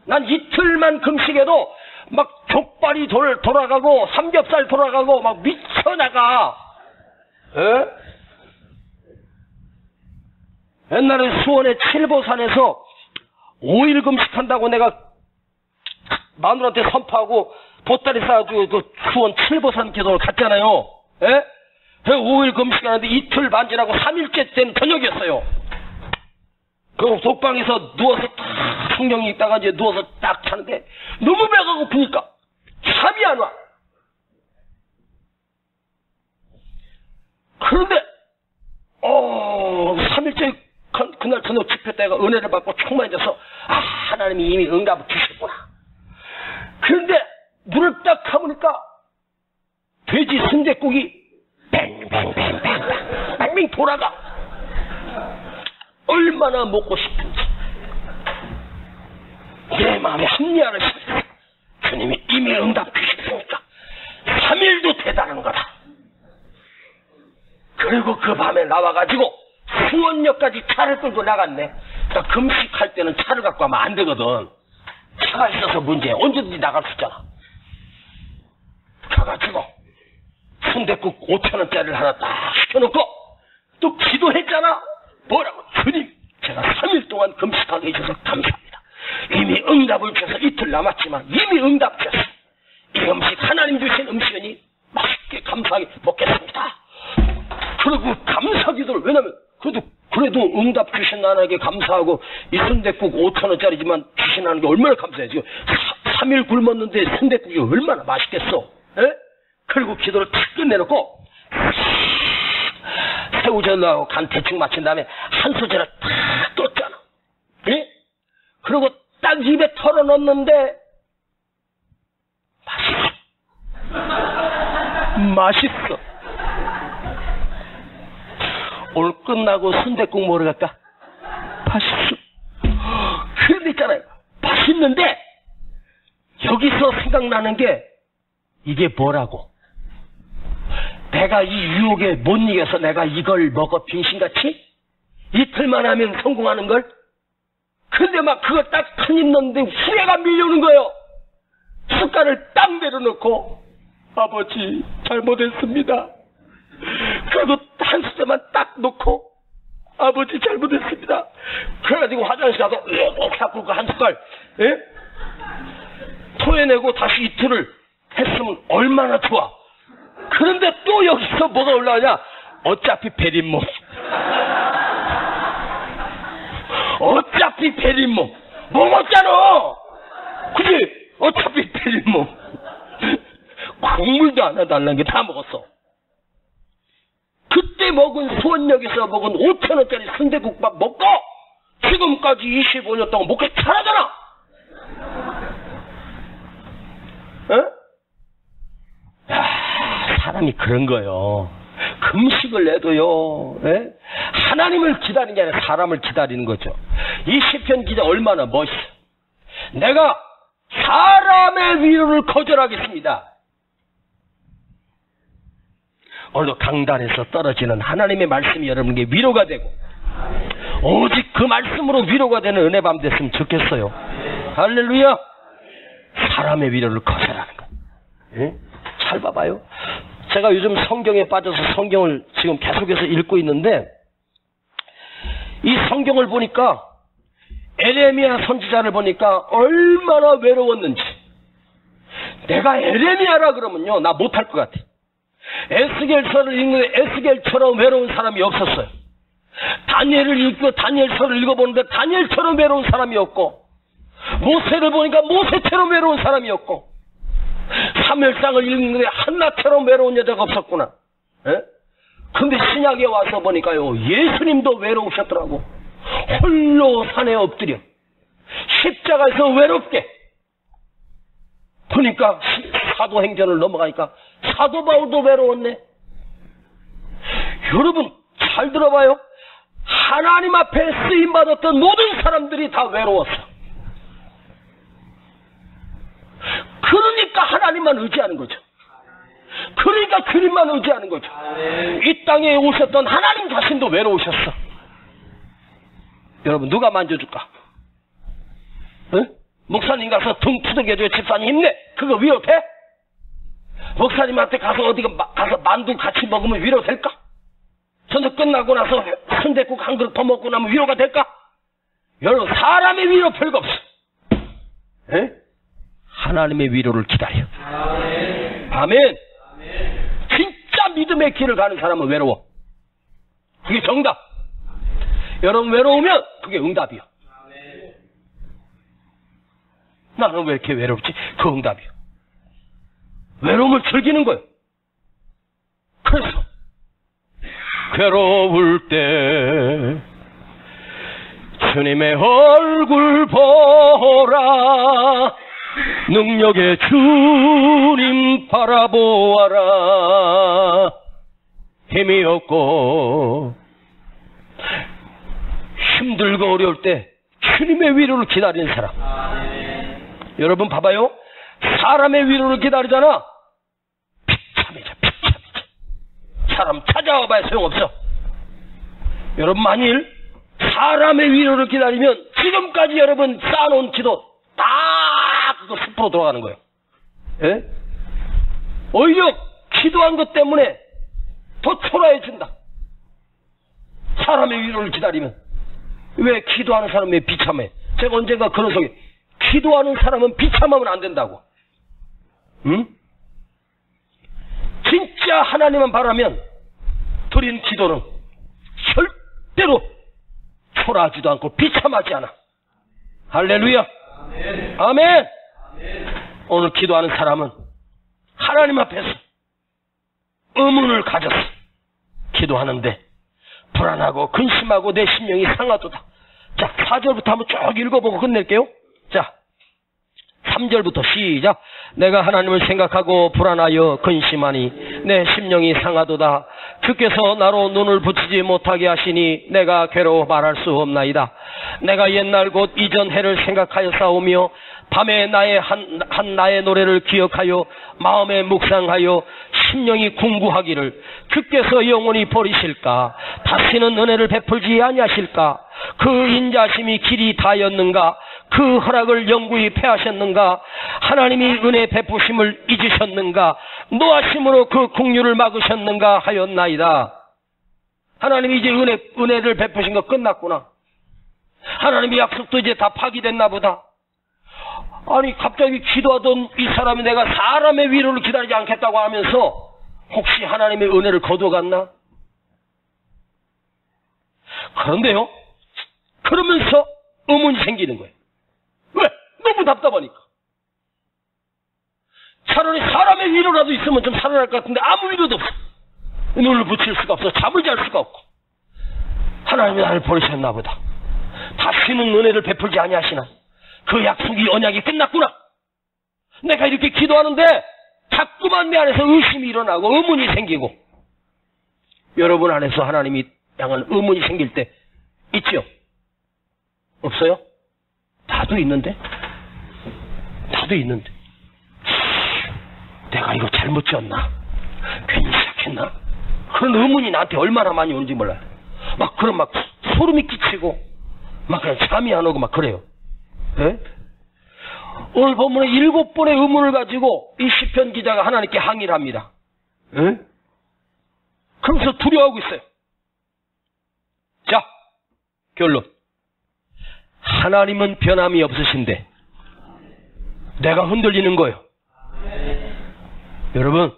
난 이틀만 금식해도 막 족발이 돌아가고 삼겹살 돌아가고 막 미쳐나가. 옛날에 수원의 칠보산에서 5일 금식한다고 내가 마누라한테 선포하고 보따리 싸가지고 그 수원 칠보산 기도를 갔잖아요. 5일 금식하는데 이틀 반 지나고 3일째 된 저녁이었어요. 그 독방에서 누워서 딱 성경이 있다가 이제 누워서 딱 자는데 너무 배가 고프니까 잠이 안 와. 그런데 3일째 그날 저녁 집회 때가 은혜를 받고 충만해져서 하나님이 이미 응답을 주셨구나. 그런데 눈을 딱 감으니까 돼지 순댓국이 뱅뱅 돌아가. 얼마나 먹고 싶은지 내 마음에 합리화를 시켰어요. 주님이 이미 응답 주셨으니까 3일도 대단한 거다. 그리고 그 밤에 나와가지고 수원역까지 차를 끌고 나갔네. 그러니까 금식할 때는 차를 갖고 가면 안 되거든. 차가 있어서 문제야. 언제든지 나갈 수 있잖아. 가가지고 순댓국 5,000원짜리를 하나 딱 시켜놓고 또 기도했잖아. 뭐라고? 주님, 제가 3일 동안 금식하게 해주셔서 감사합니다. 이미 응답을 주셔서 이틀 남았지만 이미 응답 주셨어. 이 음식 하나님 주신 음식이니 맛있게 감사하게 먹겠습니다. 그리고 감사 기도를, 왜냐면 그래도 응답 주신 하나님께 감사하고 이 순댓국 5,000원짜리지만 주신 하나님께 얼마나 감사해. 지금 3일 굶었는데 순댓국이 얼마나 맛있겠어. 그리고 기도를 탁 끝내놓고 새우젓하고 간 대충 맞춘 다음에 한 소절을 탁 떴잖아. 그리고 딱 입에 털어넣었는데 맛있어. 오늘 끝나고 순댓국 먹으러 갈까? 맛있어. 그런데 있잖아요. 맛있는데 여기서 생각나는 게 이게 뭐라고? 내가 이 유혹에 못 이겨서 내가 이걸 먹어 빙신같이? 이틀만 하면 성공하는 걸? 근데 막 그거 딱 한 입 넣는데 후회가 밀려오는 거예요. 숟갈을 딱 내려놓고 아버지 잘못했습니다. 그리고 한 숟갈만 딱 놓고 아버지 잘못했습니다. 그래가지고 화장실 가서 자꾸 그 한 숟갈 토해내고 다시 이틀을 했으면 얼마나 좋아. 그런데 또 여기서 뭐가 올라오냐? 어차피 베린몸. 어차피 베린몸. 먹었잖아. 그치? 어차피 베린몸. 국물도 하나 달라는 게 다 먹었어. 그때 먹은 수원역에서 먹은 5,000원짜리 순대국밥 먹고 지금까지 25년 동안 먹고 잘하잖아. 사람이 그런 거요. 금식을 내도요. 하나님을 기다리는 게 아니라 사람을 기다리는 거죠. 이 시편 기자 얼마나 멋있어. 내가 사람의 위로를 거절하겠습니다. 오늘도 강단에서 떨어지는 하나님의 말씀이 여러분에게 위로가 되고 오직 그 말씀으로 위로가 되는 은혜밤 됐으면 좋겠어요. 할렐루야. 사람의 위로를 거절하는 것. 잘 봐봐요. 제가 요즘 성경에 빠져서 성경을 지금 계속해서 읽고 있는데 이 성경을 보니까 에레미야 선지자를 보니까 얼마나 외로웠는지. 내가 에레미야라 그러면요 나 못할 것 같아. 에스겔서를 읽는데 에스겔처럼 외로운 사람이 없었어요. 다니엘을 읽고 다니엘서를 읽어보는데 다니엘처럼 외로운 사람이 없고, 모세를 보니까 모세처럼 외로운 사람이 없고, 사무엘상을 읽는데 한나처럼 외로운 여자가 없었구나. 근데 신약에 와서 보니까요, 예수님도 외로우셨더라고. 홀로 산에 엎드려 십자가에서 외롭게 보니까 사도행전을 넘어가니까 사도 바울도 외로웠네. 여러분 잘 들어봐요. 하나님 앞에 쓰임받았던 모든 사람들이 다 외로웠어. 그러니까 하나님만 의지하는 거죠. 그러니까 그림만 의지하는 거죠. 이 땅에 오셨던 하나님 자신도 외로우셨어. 여러분 누가 만져줄까? 응? 목사님 가서 등 투덕여줘요. 집사님 힘내. 그거 위로 돼? 목사님한테 가서 어디 가서 만두 같이 먹으면 위로 될까? 전도 끝나고 나서 순댓국 한 그릇 더 먹고 나면 위로가 될까? 여러분 사람의 위로 별거 없어. 에? 하나님의 위로를 기다려. 아멘. 진짜 믿음의 길을 가는 사람은 외로워. 그게 정답. 여러분 외로우면 그게 응답이요. 나는 왜 이렇게 외롭지? 그 응답이요. 외로움을 즐기는 거예요. 그래서 괴로울 때 주님의 얼굴 보라. 능력의 주님 바라보아라. 힘이 없고 힘들고 어려울 때 주님의 위로를 기다리는 사람. 여러분 봐봐요. 사람의 위로를 기다리잖아. 비참해져. 사람 찾아와봐야 소용없어. 여러분 만일 사람의 위로를 기다리면 지금까지 여러분 쌓아놓은 기도 다 그거 숲으로 돌아가는 거예요. 예? 오히려 기도한 것 때문에 더 초라해진다. 사람의 위로를 기다리면. 왜 기도하는 사람이 비참해? 제가 언젠가 그런 소리, 기도하는 사람은 비참하면 안 된다고. 응? 진짜 하나님만 바라면 드린 기도는 절대로 초라하지도 않고 비참하지 않아. 할렐루야. 아멘. 오늘 기도하는 사람은 하나님 앞에서 의문을 가졌어. 기도하는데 불안하고 근심하고 내 심령이 상하도다. 자, 4절부터 한번 쭉 읽어보고 끝낼게요. 자, 3절부터 시작. 내가 하나님을 생각하고 불안하여 근심하니 내 심령이 상하도다. 주께서 나로 눈을 붙이지 못하게 하시니 내가 괴로워 말할 수 없나이다. 내가 옛날 곧 이전 해를 생각하여 싸우며 밤에 나의 한 나의 노래를 기억하여 마음에 묵상하여 심령이 궁구하기를 주께서 영원히 버리실까? 다시는 은혜를 베풀지 아니하실까? 그 인자심이 길이 다였는가? 그 허락을 영구히 패하셨는가? 하나님이 은혜 베푸심을 잊으셨는가? 노하심으로 그 긍휼을 막으셨는가 하였나이다. 하나님이 이제 은혜를 베푸신 거 끝났구나. 하나님의 약속도 이제 다 파기됐나 보다. 아니 갑자기 기도하던 이 사람이 내가 사람의 위로를 기다리지 않겠다고 하면서 혹시 하나님의 은혜를 거둬갔나? 그런데요, 그러면서 의문이 생기는 거예요. 왜? 너무 답답하니까. 차라리 사람의 위로라도 있으면 좀 살아날 것 같은데 아무 위로도 없어. 눈을 붙일 수가 없어. 잠을 잘 수가 없고. 하나님이 나를 버리셨나 보다. 다시는 은혜를 베풀지 아니하시나. 그 약속이 언약이 끝났구나. 내가 이렇게 기도하는데 자꾸만 내 안에서 의심이 일어나고 의문이 생기고. 여러분 안에서 하나님이 향한 의문이 생길 때 있죠? 없어요? 나도 있는데 내가 이거 잘못 지었나? 괜히 시작했나? 그런 의문이 나한테 얼마나 많이 오는지 몰라요. 막 그런 막 소름이 끼치고 막 그냥 잠이 안 오고 막 그래요. 예? 오늘 본문에 7번의 의문을 가지고 이 시편 기자가 하나님께 항의를 합니다. 예? 그러면서 두려워하고 있어요. 자, 결론. 하나님은 변함이 없으신데 내가 흔들리는 거예요. 여러분,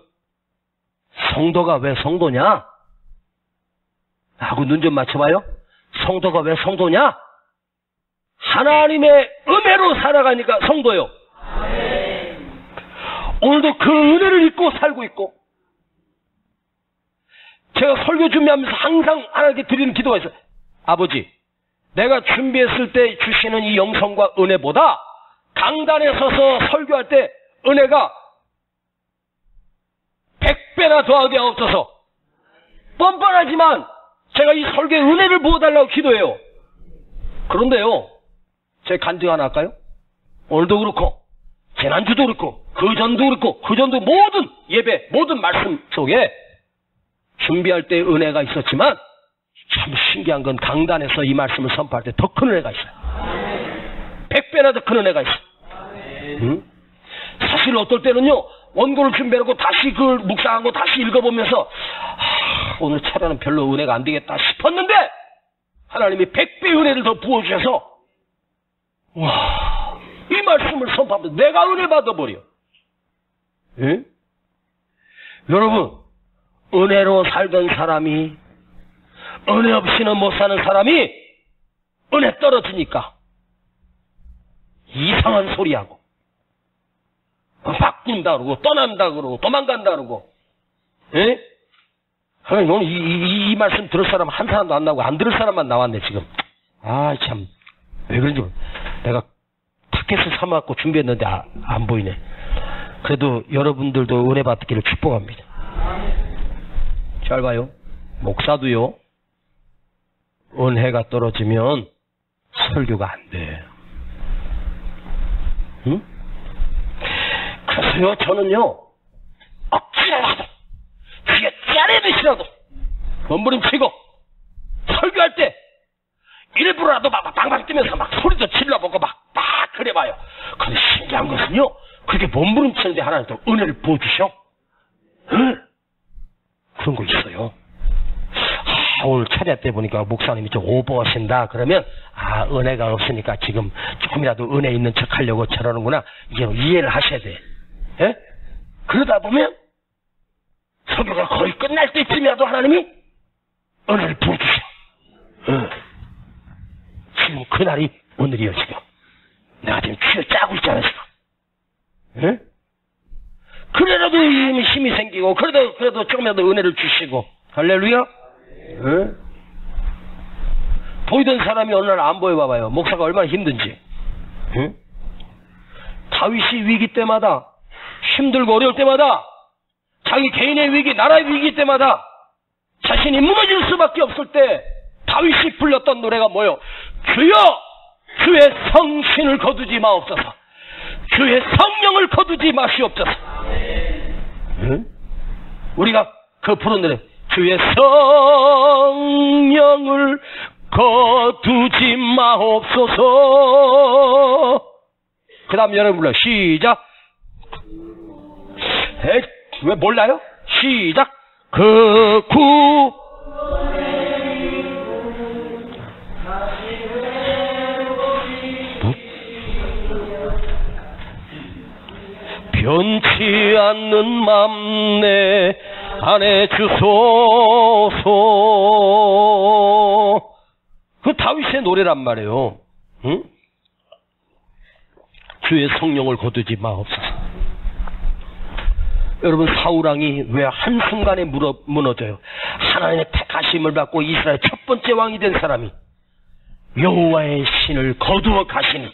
성도가 왜 성도냐? 하고 눈 좀 맞춰봐요. 성도가 왜 성도냐? 하나님의 은혜로 살아가니까 성도요. 오늘도 그 은혜를 잊고 살고 있고 제가 설교 준비하면서 항상 하나님께 드리는 기도가 있어요. 아버지, 내가 준비했을 때 주시는 이 영성과 은혜보다 강단에 서서 설교할 때 은혜가 100배나 더하게 하옵소서. 뻔뻔하지만 제가 이 설교의 은혜를 부어달라고 기도해요. 그런데요, 제 간증 하나 할까요? 오늘도 그렇고 지난주도 그렇고 그전도 그렇고 그전도 모든 예배 모든 말씀 속에 준비할 때 은혜가 있었지만 참 신기한 건 강단에서 이 말씀을 선포할 때 더 큰 은혜가 있어요. 100배나 더 큰 은혜가 있어요. 응? 사실 어떨 때는요, 원고를 준비하고 다시 그걸 묵상하고 다시 읽어보면서 오늘 차라는 별로 은혜가 안 되겠다 싶었는데 하나님이 100배 은혜를 더 부어주셔서 와, 이 말씀을 선포하면서 내가 은혜 받아버려. 예? 여러분, 은혜로 살던 사람이 은혜 없이는 못 사는 사람이 은혜 떨어지니까 이상한 소리하고 바꾼다 그러고 떠난다 그러고 도망간다 그러고. 예? 오늘 이 말씀 들을 사람 한 사람도 안 나오고 안 들을 사람만 나왔네 지금. 아 참, 왜 그런지 모르겠네. 내가 타켓을 사갖고 준비했는데 안 보이네. 그래도 여러분들도 은혜 받기를 축복합니다. 잘 봐요. 목사도요, 은혜가 떨어지면 설교가 안 돼. 응? 그래서요, 저는요, 억지라도, 귀에 짜내듯이라도, 몸부림치고, 설교할 때, 일부러라도 막 방방 뛰면서 막 소리도 질러보고 막 그래봐요. 근데 신기한 것은요, 그렇게 몸부림치는데 하나님 또 은혜를 부어주셔. 응? 그런 거 있어요. 오늘 차례 때 보니까 목사님이 좀 오버하신다 그러면 은혜가 없으니까 지금 조금이라도 은혜 있는 척 하려고 저러는구나, 이제 이해를 하셔야 돼. 예? 그러다 보면 설교가 거의 끝날 때쯤이라도 하나님이 은혜를 부어주셔. 지금 그날이 오늘이에요. 지금 내가 지금 귀를 짜고 있잖아 지금. 예? 그래라도 힘이 생기고 그래도 조금이라도 은혜를 주시고. 할렐루야. 예? 보이던 사람이 어느 날 안 보여봐봐요. 목사가 얼마나 힘든지. 예? 다윗이 위기 때마다, 힘들고 어려울 때마다, 자기 개인의 위기, 나라의 위기 때마다 자신이 무너질 수밖에 없을 때 다윗이 불렀던 노래가 뭐예요? 주여, 주의 성신을 거두지 마옵소서. 주의 성령을 거두지 마시옵소서. 응? 우리가 그 부른 노래, 주의 성령을 거두지 마옵소서. 그 다음 여러분 불러요. 시작. 왜 몰라요? 시작. 변치 않는 맘 내 안에 주소서. 그 다윗의 노래란 말이에요. 응? 주의 성령을 거두지 마옵소서. 여러분, 사울왕이 왜 한순간에 무너져요? 하나님의 택하심을 받고 이스라엘 첫 번째 왕이 된 사람이 여호와의 신을 거두어 가시니,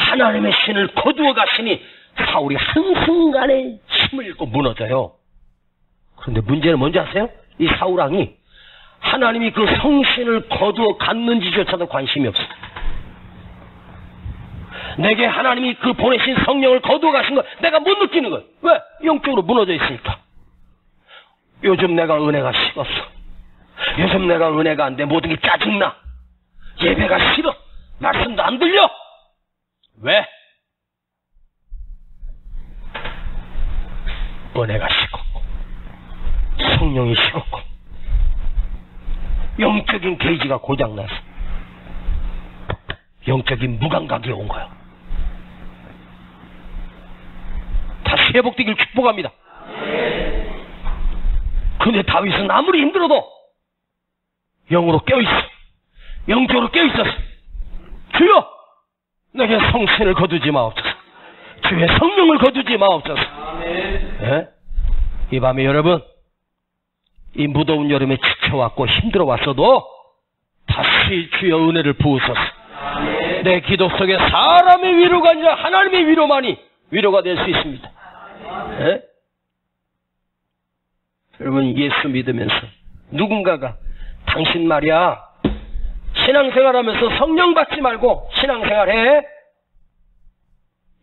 하나님의 신을 거두어 가시니 사울이 한순간에 힘을 잃고 무너져요. 그런데 문제는 뭔지 아세요? 이 사울왕이 하나님이 그 성신을 거두어 갔는지조차도 관심이 없어요. 내게 하나님이 그 보내신 성령을 거두어 가신 거 내가 못 느끼는 거예요. 왜? 영적으로 무너져 있으니까. 요즘 내가 은혜가 식었어. 요즘 내가 은혜가 안 돼. 모든 게 짜증나. 예배가 싫어. 말씀도 안 들려. 왜? 은혜가 식었고 성령이 식었고 영적인 게이지가 고장나서 영적인 무감각이 온 거예요. 다시 회복되길 축복합니다. 근데 다윗은 아무리 힘들어도 영으로 깨어있어. 영적으로 깨어있었어. 주여, 내게 성신을 거두지 마옵소서. 주의 성령을 거두지 마옵소서. 네? 이 밤에 여러분, 이 무더운 여름에 지쳐왔고 힘들어왔어도 다시 주여 은혜를 부으소서. 내 기도 속에 사람의 위로가 아니라 하나님의 위로만이 위로가 될 수 있습니다. 네? 여러분, 예수 믿으면서 누군가가 당신 말이야 신앙생활하면서 성령 받지 말고 신앙생활해.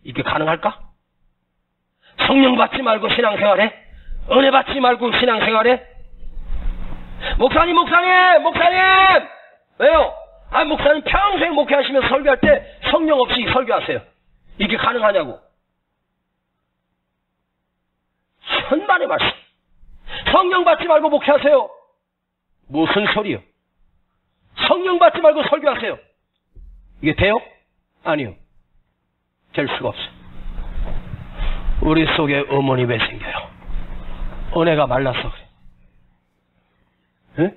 이게 가능할까? 성령 받지 말고 신앙생활해? 은혜 받지 말고 신앙생활해? 목사님 왜요? 목사님 평생 목회하시면서 설교할 때 성령 없이 설교하세요. 이게 가능하냐고. 천만의 말씀. 성령 받지 말고 목회하세요. 무슨 소리요? 성령 받지 말고 설교하세요. 이게 돼요? 아니요. 될 수가 없어요. 우리 속에 음원이 왜 생겨요? 은혜가 말라서 그래. 응?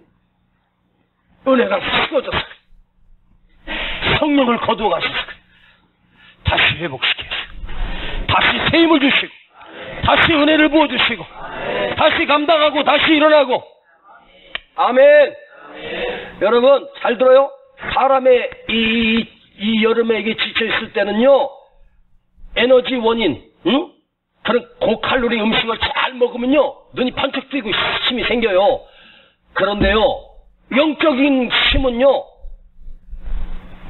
은혜가 식어져서 그래. 성령을 거두어 가셔서 그래. 다시 회복시켜주시고, 다시 새 힘을 주시고, 다시 은혜를 부어주시고, 다시 감당하고, 다시 일어나고. 아멘. 여러분, 잘 들어요? 사람의 이 여름에 이게 지쳐있을 때는요, 에너지 원인, 그런 고칼로리 음식을 잘 먹으면요, 눈이 번쩍 뜨이고 힘이 생겨요. 그런데요, 영적인 힘은요,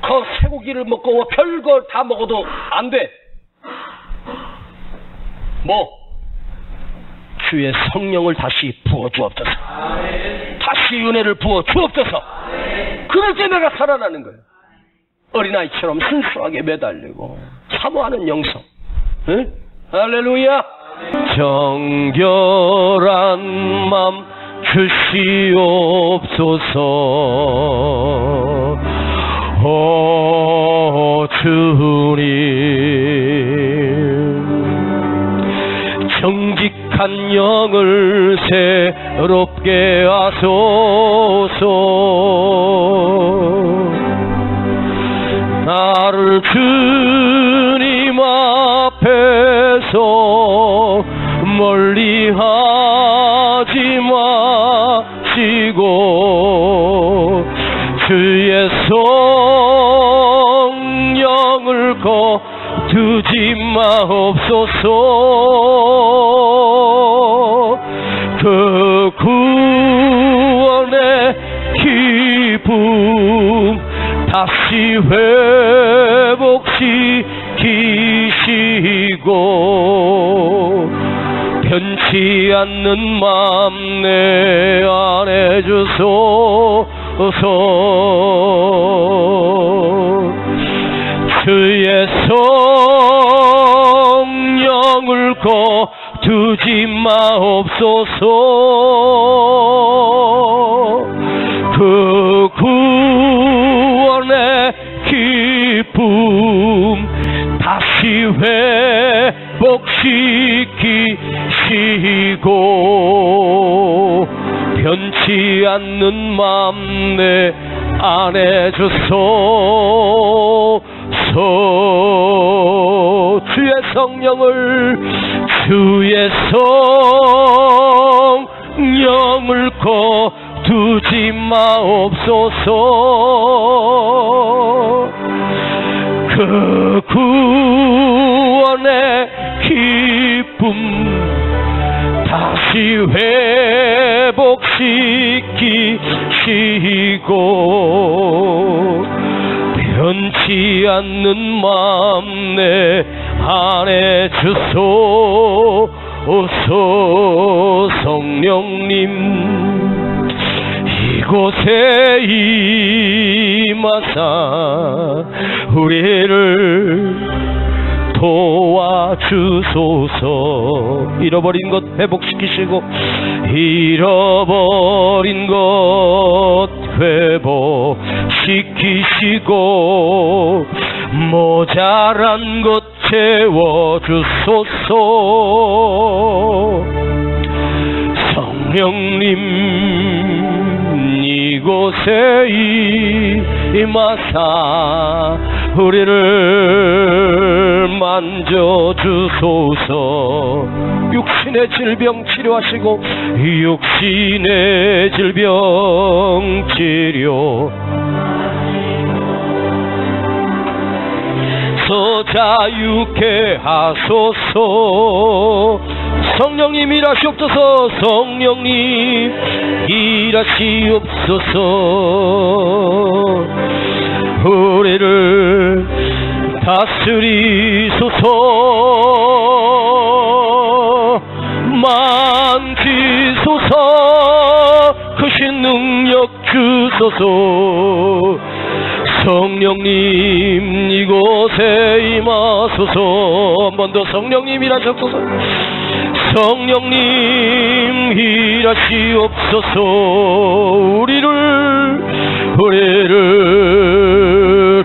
그 쇠고기를 먹고 별걸 다 먹어도 안 돼. 주의 성령을 다시 부어주옵소서. 다시 은혜를 부어주옵소서. 그럴 때 내가 살아나는 거예요. 어린아이처럼 순수하게 매달리고 사모하는 영성. 응? 할렐루야. 정결한 맘 주시옵소서. 오 주님, 정직한 영을 새롭게 하소서. 나를 주님 앞에서 멀리하지 마시고 주의 성령을 거두지 마옵소서. 그 구원의 기쁨 다시 회복시키시고 변치 않는 마음 내 안에 주소서. 주의 성령을 거두지 마옵소서. 그 구원의 기쁨 다시 회복시키시고 변치 않는 마음 내 안에 주소서. 주의 성령을 거두지 마옵소서. 그 구원의 기쁨 다시 회복시키시고 변치 않는 마음 내 안에 주소서. 성령님 이곳에 임하사 우리를 도와주소서. 잃어버린 것 회복시키시고 잃어버린 것 회복시키시고 모자란 것 채워주소서. 성령님 이곳에 임하사 우리를 우리를 만져주소서. 육신의 질병 치료하시고 육신의 질병 치료 자유케 하소서. 성령님 일하시옵소서. 성령님 일하시옵소서. 우리를 다스리소서. 만지소서. 크신 능력 주소서. 성령님 이곳에 임하소서. 한 번 더 성령님 일하시옵소서. 성령님 일하시옵소서. 우리를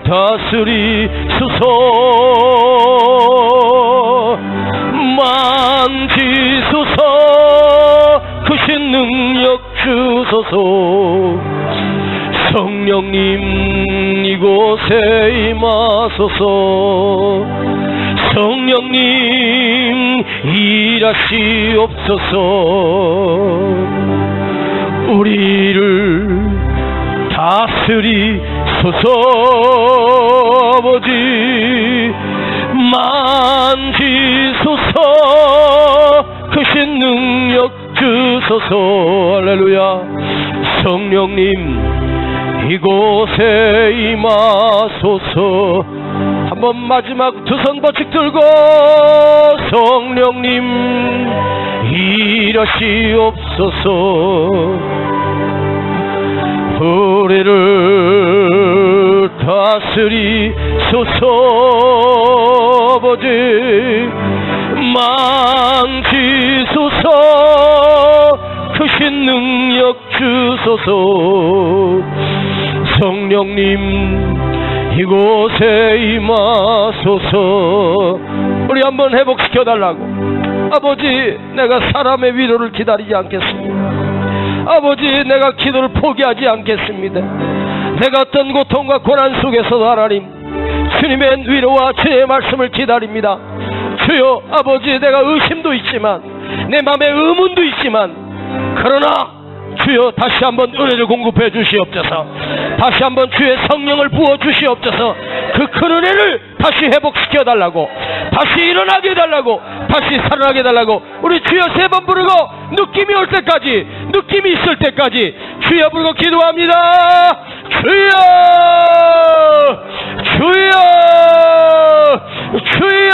다스리소서. 만지소서. 크신 능력 주소서. 성령님 이곳에 임하소서. 성령님 일하시옵소서. 우리를 다스리소서. 아버지 만지소서. 크신 능력 주소서. 할렐루야. 성령님 이곳에 임하소서. 한번 마지막 두 손 버칙 들고 성령님 일하시옵소서. 우리를 다스리소서. 아버지 만지소서. 크신 능력 주소서. 성령님 이곳에 임하소서. 우리 한번 회복시켜달라고. 아버지 내가 사람의 위로를 기다리지 않겠습니다. 아버지 내가 기도를 포기하지 않겠습니다. 내가 어떤 고통과 고난 속에서도 하나님 주님의 위로와 주의 말씀을 기다립니다. 주여 아버지 내가 의심도 있지만 내 마음에 의문도 있지만 그러나 주여 다시 한번 은혜를 공급해 주시옵소서. 다시 한번 주의 성령을 부어 주시옵소서. 그 큰 은혜를 다시 회복시켜 달라고, 다시 일어나게 해달라고, 다시 살아나게 해달라고. 우리 주여 세 번 부르고 느낌이 올 때까지, 느낌이 있을 때까지 주여 부르고 기도합니다. 주여 주여 주여